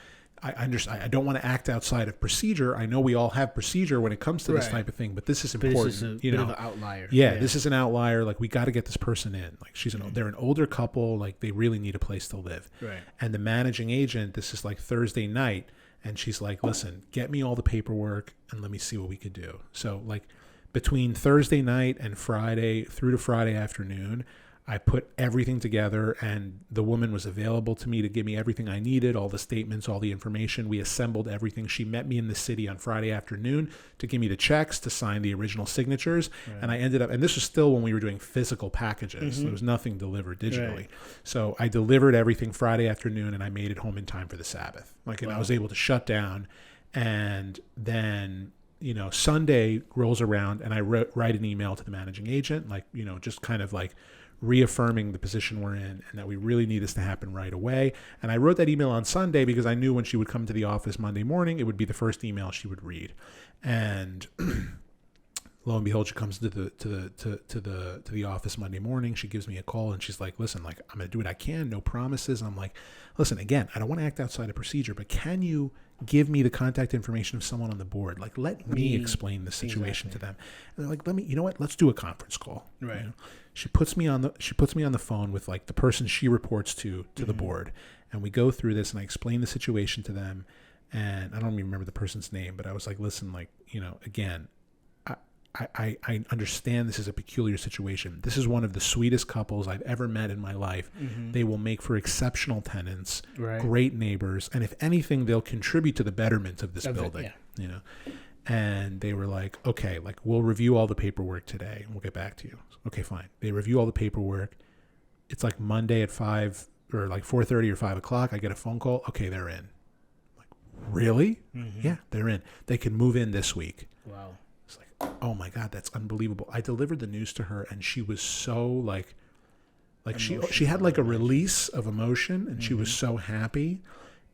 I understand. I don't want to act outside of procedure. I know we all have procedure when it comes to this type of thing, but this is important. This is a bit of an outlier. Yeah, this is an outlier. Like, we got to get this person in. Like, they're an older couple. Like, they really need a place to live. Right. And the managing agent, this is like Thursday night, and she's like, listen, get me all the paperwork and let me see what we could do. So, like, between Thursday night and Friday through to Friday afternoon, I put everything together, and the woman was available to me to give me everything I needed, all the statements, all the information. We assembled everything. She met me in the city on Friday afternoon to give me the checks, to sign the original signatures. Right. And I ended up, and this was still when we were doing physical packages. There was nothing delivered digitally. Right. So I delivered everything Friday afternoon, and I made it home in time for the Sabbath. And I was able to shut down. And then, you know, Sunday rolls around, and I write an email to the managing agent, like, you know, just kind of like reaffirming the position we're in and that we really need this to happen right away. And I wrote that email on Sunday because I knew when she would come to the office Monday morning, it would be the first email she would read. And lo and behold, she comes to the office Monday morning. She gives me a call and she's like, listen, like, I'm going to do what I can. No promises. I'm like, listen, again, I don't want to act outside of procedure, but can you give me the contact information of someone on the board? Like, let me explain the situation to them. And they're like, you know what? Let's do a conference call. Right. You know? She puts me on the phone with like the person she reports to the board. And we go through this and I explain the situation to them. And I don't even remember the person's name, but I was like, listen, like, you know, again, I understand this is a peculiar situation. This is one of the sweetest couples I've ever met in my life. They will make for exceptional tenants, great neighbors, and if anything, they'll contribute to the betterment of this building. You know, and they were like, okay, like, we'll review all the paperwork today, and we'll get back to you. Okay, fine. They review all the paperwork. It's like Monday at 5 or like 4:30 or 5 o'clock. I get a phone call. Okay, they're in. I'm like, really? Yeah, they're in. They can move in this week. Wow. Oh my God, that's unbelievable. I delivered the news to her and she was so like she had like a release of emotion and she was so happy,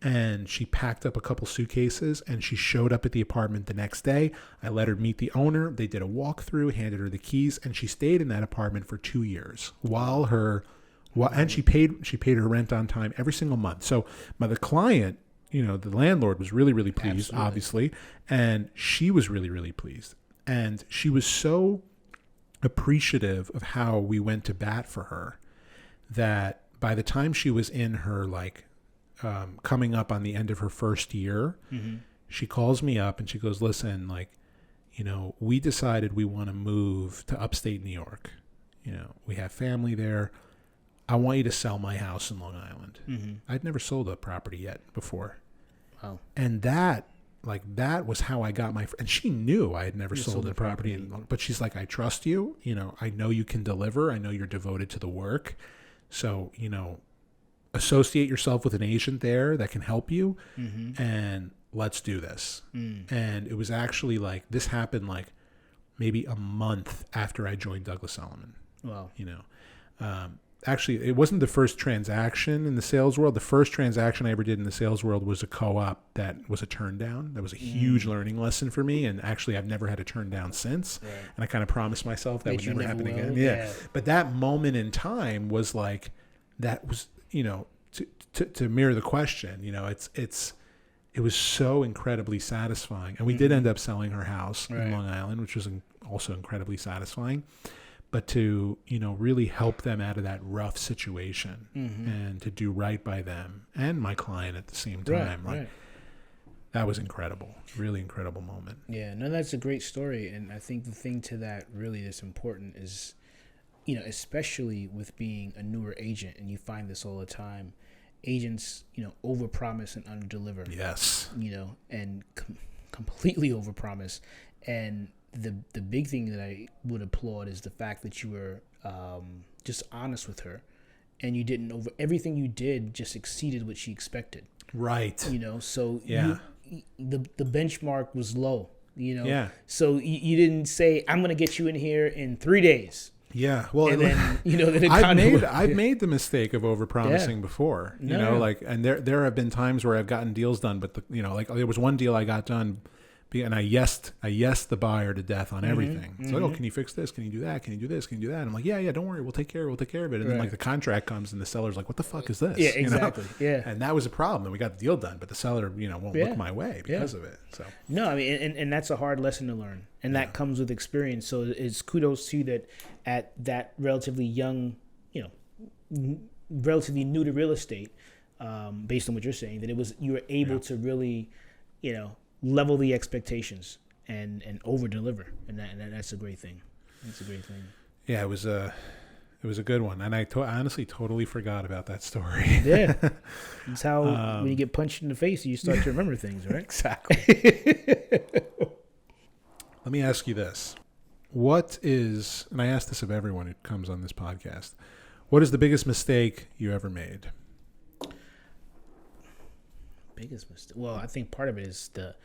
and she packed up a couple suitcases and she showed up at the apartment the next day. I let her meet the owner. They did a walkthrough, handed her the keys, and she stayed in that apartment for 2 years and she paid her rent on time every single month. So the client, you know, the landlord was really, really pleased, obviously, and she was really, really pleased. And she was so appreciative of how we went to bat for her that by the time she was in her, like, coming up on the end of her first year, she calls me up and she goes, listen, like, you know, we decided we want to move to upstate New York. You know, we have family there. I want you to sell my house in Long Island. I'd never sold a property yet before. Wow. And that was how I got and she knew I had never sold a property. But she's like, I trust you. You know, I know you can deliver. I know you're devoted to the work. So, you know, associate yourself with an agent there that can help you and let's do this. And it was actually like, this happened like maybe a month after I joined Douglas Elliman. Wow. You know, actually, it wasn't the first transaction in the sales world. The first transaction I ever did in the sales world was a co-op that was a turn down. That was a huge learning lesson for me. And actually, I've never had a turn down since. Right. And I kind of promised myself that would never happen again. Yeah. But that moment in time was like, that was, you know, to mirror the question, you know, it was so incredibly satisfying. And we did end up selling her house in Long Island, which was also incredibly satisfying. But to, you know, really help them out of that rough situation and to do right by them and my client at the same time. That was incredible. Really incredible moment. Yeah, no, that's a great story. And I think the thing to that really that's important is, you know, especially with being a newer agent, and you find this all the time, agents, you know, overpromise and underdeliver. Yes. You know, and completely overpromise. And the big thing that I would applaud is the fact that you were just honest with her and you didn't everything you did just exceeded what she expected. Right. So yeah. the benchmark was low. Yeah. So you didn't say, I'm going to get you in here in 3 days. Yeah. Well, and then, then I've made the mistake of overpromising before, and there have been times where I've gotten deals done, but there was one deal I got done and I yesed the buyer to death on everything. It's like, oh, can you fix this? Can you do that? Can you do this? Can you do that? And I'm like, yeah, don't worry. We'll take care of it. And then like the contract comes and the seller's like, what the fuck is this? Yeah, exactly. Yeah. And that was a problem. And we got the deal done, but the seller, won't look my way because of it. So no, I mean, and that's a hard lesson to learn. And that comes with experience. So it's kudos to you that at that relatively young, relatively new to real estate, based on what you're saying, that you were able to really, level the expectations and over deliver, and that's a great thing. That's a great thing. Yeah, it was a good one, and I honestly totally forgot about that story. Yeah, it's how when you get punched in the face, you start to remember things, right? Exactly. Let me ask you this: what is, and I ask this of everyone who comes on this podcast, what is the biggest mistake you ever made? Biggest mistake. Well, I think part of it is the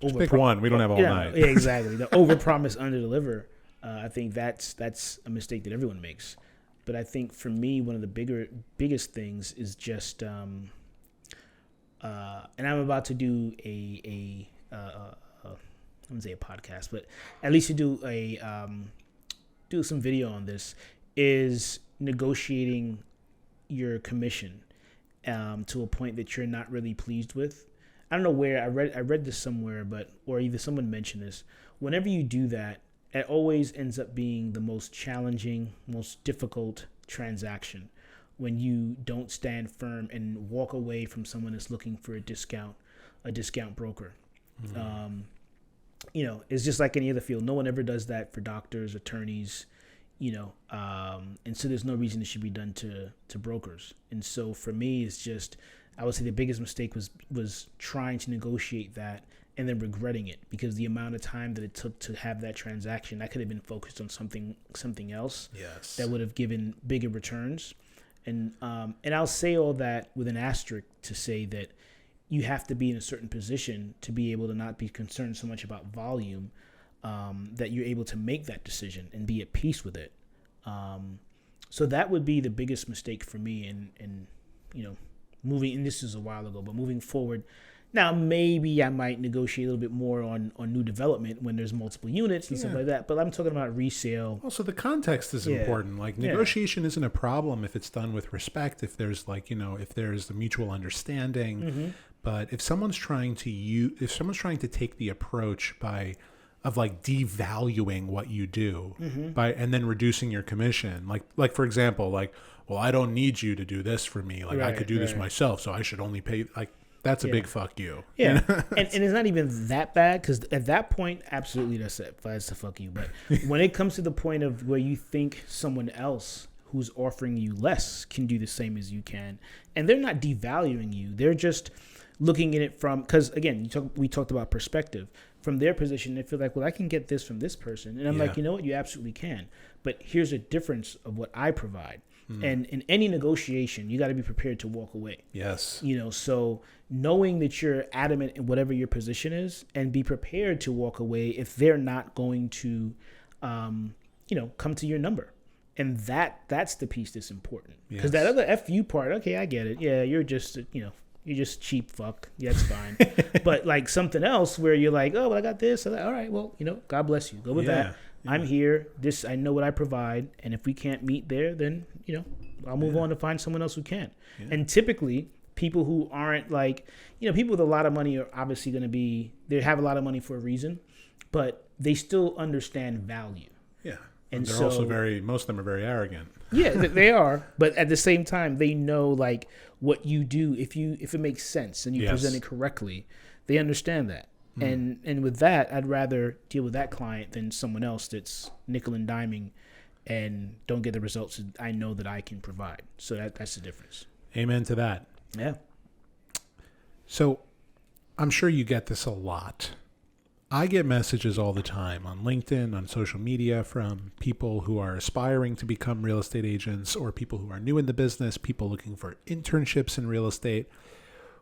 just pick one. We don't have all night. Yeah, exactly. The overpromise, underdeliver. I think that's a mistake that everyone makes. But I think for me, one of the biggest things is just, and I'm about to do I wouldn't say a podcast, but at least to do some video on this, is negotiating your commission to a point that you're not really pleased with. I don't know where I read this somewhere, or either someone mentioned this. Whenever you do that, it always ends up being the most challenging, most difficult transaction when you don't stand firm and walk away from someone that's looking for a discount broker. Mm-hmm. It's just like any other field. No one ever does that for doctors, attorneys, and so there's no reason it should be done to brokers. And so for me, it's just, I would say the biggest mistake was trying to negotiate that and then regretting it, because the amount of time that it took to have that transaction, I could have been focused on something else. Yes. That would have given bigger returns. And I'll say all that with an asterisk to say that you have to be in a certain position to be able to not be concerned so much about volume, that you're able to make that decision and be at peace with it. So that would be the biggest mistake for me in moving, and this is a while ago, but moving forward. Now, maybe I might negotiate a little bit more on new development when there's multiple units and stuff like that, but I'm talking about resale. Also, the context is important. Like, negotiation isn't a problem if it's done with respect, if there's if there's a mutual understanding. Mm-hmm. But if someone's trying to take the approach of devaluing what you do, mm-hmm. and then reducing your commission, like for example, well, I don't need you to do this for me. I could do this myself, so I should only pay. That's a big fuck you. Yeah, and it's not even that bad, because at that point, absolutely that's a fuck you. But when it comes to the point of where you think someone else who's offering you less can do the same as you can, and they're not devaluing you, they're just looking at it from, because again, we talked about perspective. From their position, they feel like, well, I can get this from this person. And I'm like, you know what? You absolutely can. But here's a difference of what I provide. Mm. And in any negotiation, you got to be prepared to walk away. Yes. So knowing that you're adamant in whatever your position is, and be prepared to walk away if they're not going to, come to your number. And that's the piece that's important. Because that other FU part, okay, I get it. Yeah, you're just, you're just cheap fuck. Yeah, that's fine. But something else where you're like, oh, well, I got this. I'm like, all right, well, God bless you. Go with that. Yeah. I'm here. I know what I provide. And if we can't meet there, then, I'll move on to find someone else who can. Yeah. And typically, people who aren't people with a lot of money are obviously going to they have a lot of money for a reason, but they still understand value. Yeah. And they're also most of them are very arrogant. Yeah, they are. But at the same time, they know what you do, if it makes sense and you present it correctly, they understand that. Mm. And with that, I'd rather deal with that client than someone else that's nickel and diming and don't get the results that I know that I can provide. So that's the difference. Amen to that. Yeah. So I'm sure you get this a lot. I get messages all the time on LinkedIn, on social media from people who are aspiring to become real estate agents or people who are new in the business, people looking for internships in real estate.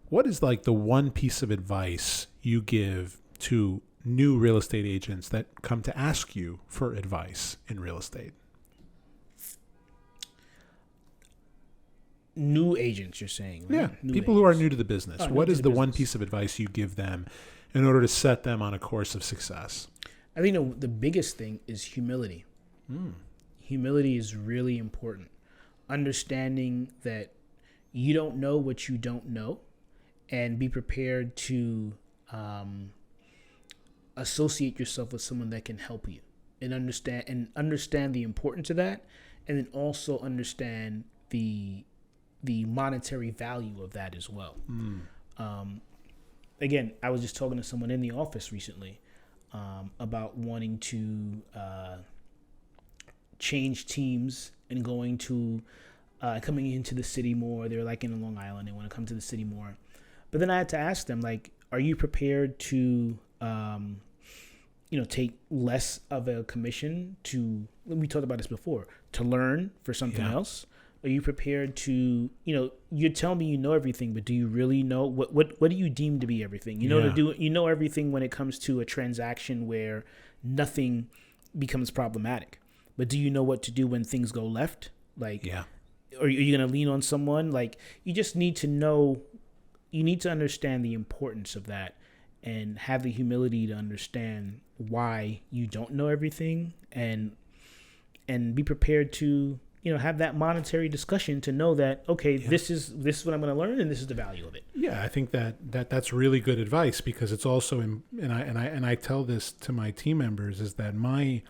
What is like the one piece of advice you give to new real estate agents that come to ask you for advice in real estate? New agents, you're saying, right? Yeah, New people who are new to the business. New What to is the the one business. piece of advice you give them in order to set them on a course of success? I think the biggest thing is humility. Humility is really important. Understanding that you don't know what you don't know, and be prepared to associate yourself with someone that can help you and understand the importance of that, and then also understand the monetary value of that as well. Again, I was just talking to someone in the office recently about wanting to change teams and going to coming into the city more. They're like in Long Island. They want to come to the city more. But then I had to ask them, like, are you prepared to, take less of a commission to, we talked about this before, to learn for something else? Are you prepared to, you tell me you know everything, but do you really know what do you deem to be everything? You know everything when it comes to a transaction where nothing becomes problematic. But do you know what to do when things go left? Like, are you going to lean on someone? Like, you just need to know, you need to understand the importance of that and have the humility to understand why you don't know everything, and be prepared to, have that monetary discussion to know that, okay, this is what I'm going to learn, and this is the value of it. Yeah, I think that's really good advice, because it's also, and I tell this to my team members, is that my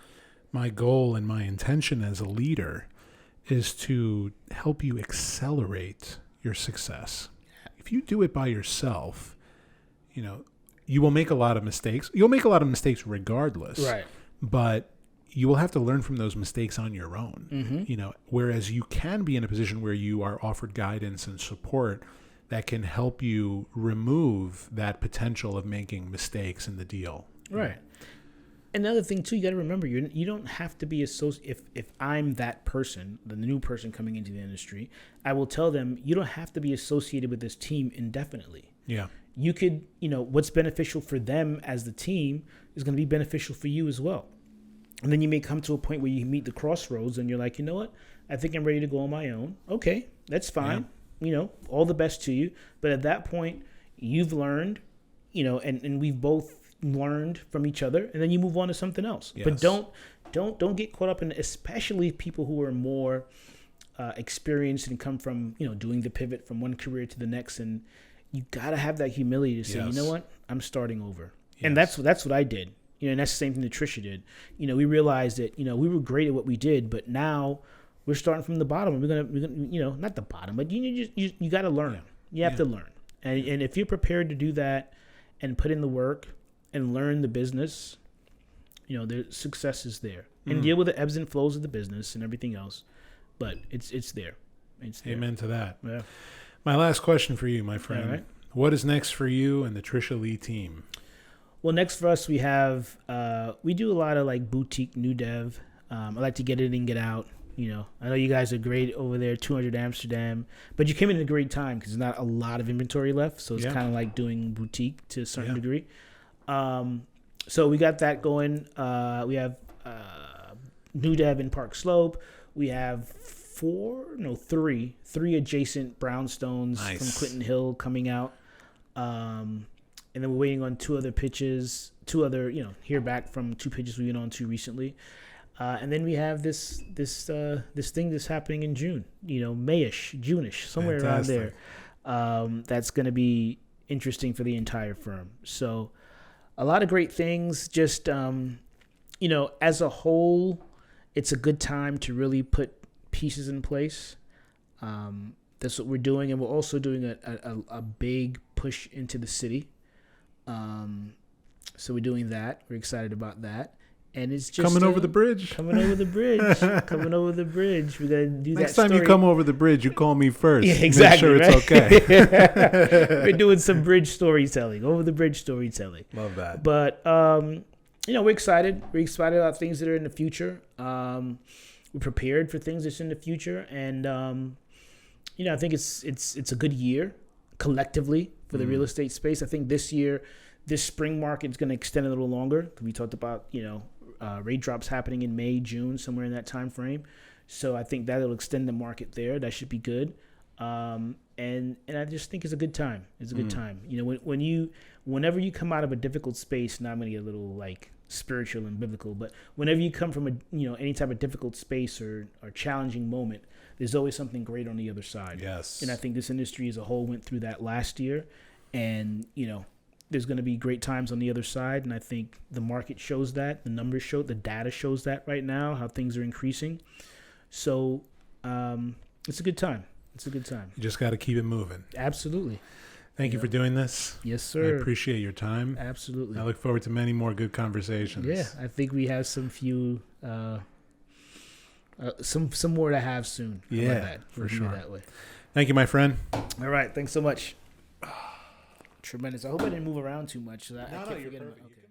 goal and my intention as a leader is to help you accelerate your success. If you do it by yourself, you will make a lot of mistakes. You'll make a lot of mistakes regardless. Right. But you will have to learn from those mistakes on your own. Whereas you can be in a position where you are offered guidance and support that can help you remove that potential of making mistakes in the deal. Right. Another thing too, you got to remember, you don't have to be associated. If I'm that person, the new person coming into the industry, I will tell them, you don't have to be associated with this team indefinitely. Yeah. You could, what's beneficial for them as the team is going to be beneficial for you as well. And then you may come to a point where you meet the crossroads and you're like, you know what? I think I'm ready to go on my own. Okay, that's fine. All the best to you. But at that point, you've learned, and we've both learned from each other, and then you move on to something else. Yes. But don't get caught up in, especially people who are more experienced and come from, doing the pivot from one career to the next. And you got to have that humility to say, you know what? I'm starting over. Yes. And that's what I did. And that's the same thing that Tricia did. We realized that, we were great at what we did, but now we're starting from the bottom. And we're gonna, not the bottom, but you got to learn. You have to learn. And if you're prepared to do that and put in the work and learn the business, the success is there. And deal with the ebbs and flows of the business and everything else. But it's there. It's there. Amen to that. Yeah. My last question for you, my friend. All right. What is next for you and the Tricia Lee team? Well, next for us, we have, we do a lot of like boutique new dev. I like to get in and get out. I know you guys are great over there, 200 Amsterdam, but you came in at a great time because there's not a lot of inventory left. So it's kind of like doing boutique to a certain degree. So we got that going. We have new dev in Park Slope. We have three adjacent brownstones from Clinton Hill coming out. And then we're waiting on two other, hear back from two pitches we went on to recently. And then we have this thing that's happening in June, Mayish, June-ish, somewhere Fantastic. around there. That's going to be interesting for the entire firm. So a lot of great things. Just, as a whole, it's a good time to really put pieces in place. That's what we're doing. And we're also doing a big push into the city. So we're doing that. We're excited about that. And it's just coming over the bridge. Coming over the bridge. Coming over the bridge. We're gonna do Next that. Next time you come over the bridge, you call me first. Yeah, exactly. Make sure right? it's okay. We're doing some bridge storytelling, over the bridge storytelling. Love that. But we're excited. We're excited about things that are in the future. We're prepared for things that's in the future, and I think it's a good year collectively for the real estate space. I think this year, this spring market is going to extend a little longer. We talked about rate drops happening in May, June, somewhere in that time frame. So I think that'll extend the market there. That should be good. And I just think it's a good time. It's a good time. Whenever you come out of a difficult space, now I'm going to get a little like spiritual and biblical, but whenever you come from any type of difficult space or challenging moment, there's always something great on the other side. Yes. And I think this industry as a whole went through that last year, and there's going to be great times on the other side. And I think the market shows that, the numbers show, the data shows that right now, how things are increasing. So it's a good time. It's a good time. You just got to keep it moving. Absolutely. Thank you for doing this. Yes, sir. I appreciate your time. Absolutely. I look forward to many more good conversations. Yeah, I think we have some more to have soon. How about that? For sure. That way. Thank you, my friend. All right. Thanks so much. Tremendous. I hope I didn't move around too much. No, you're perfect. Okay.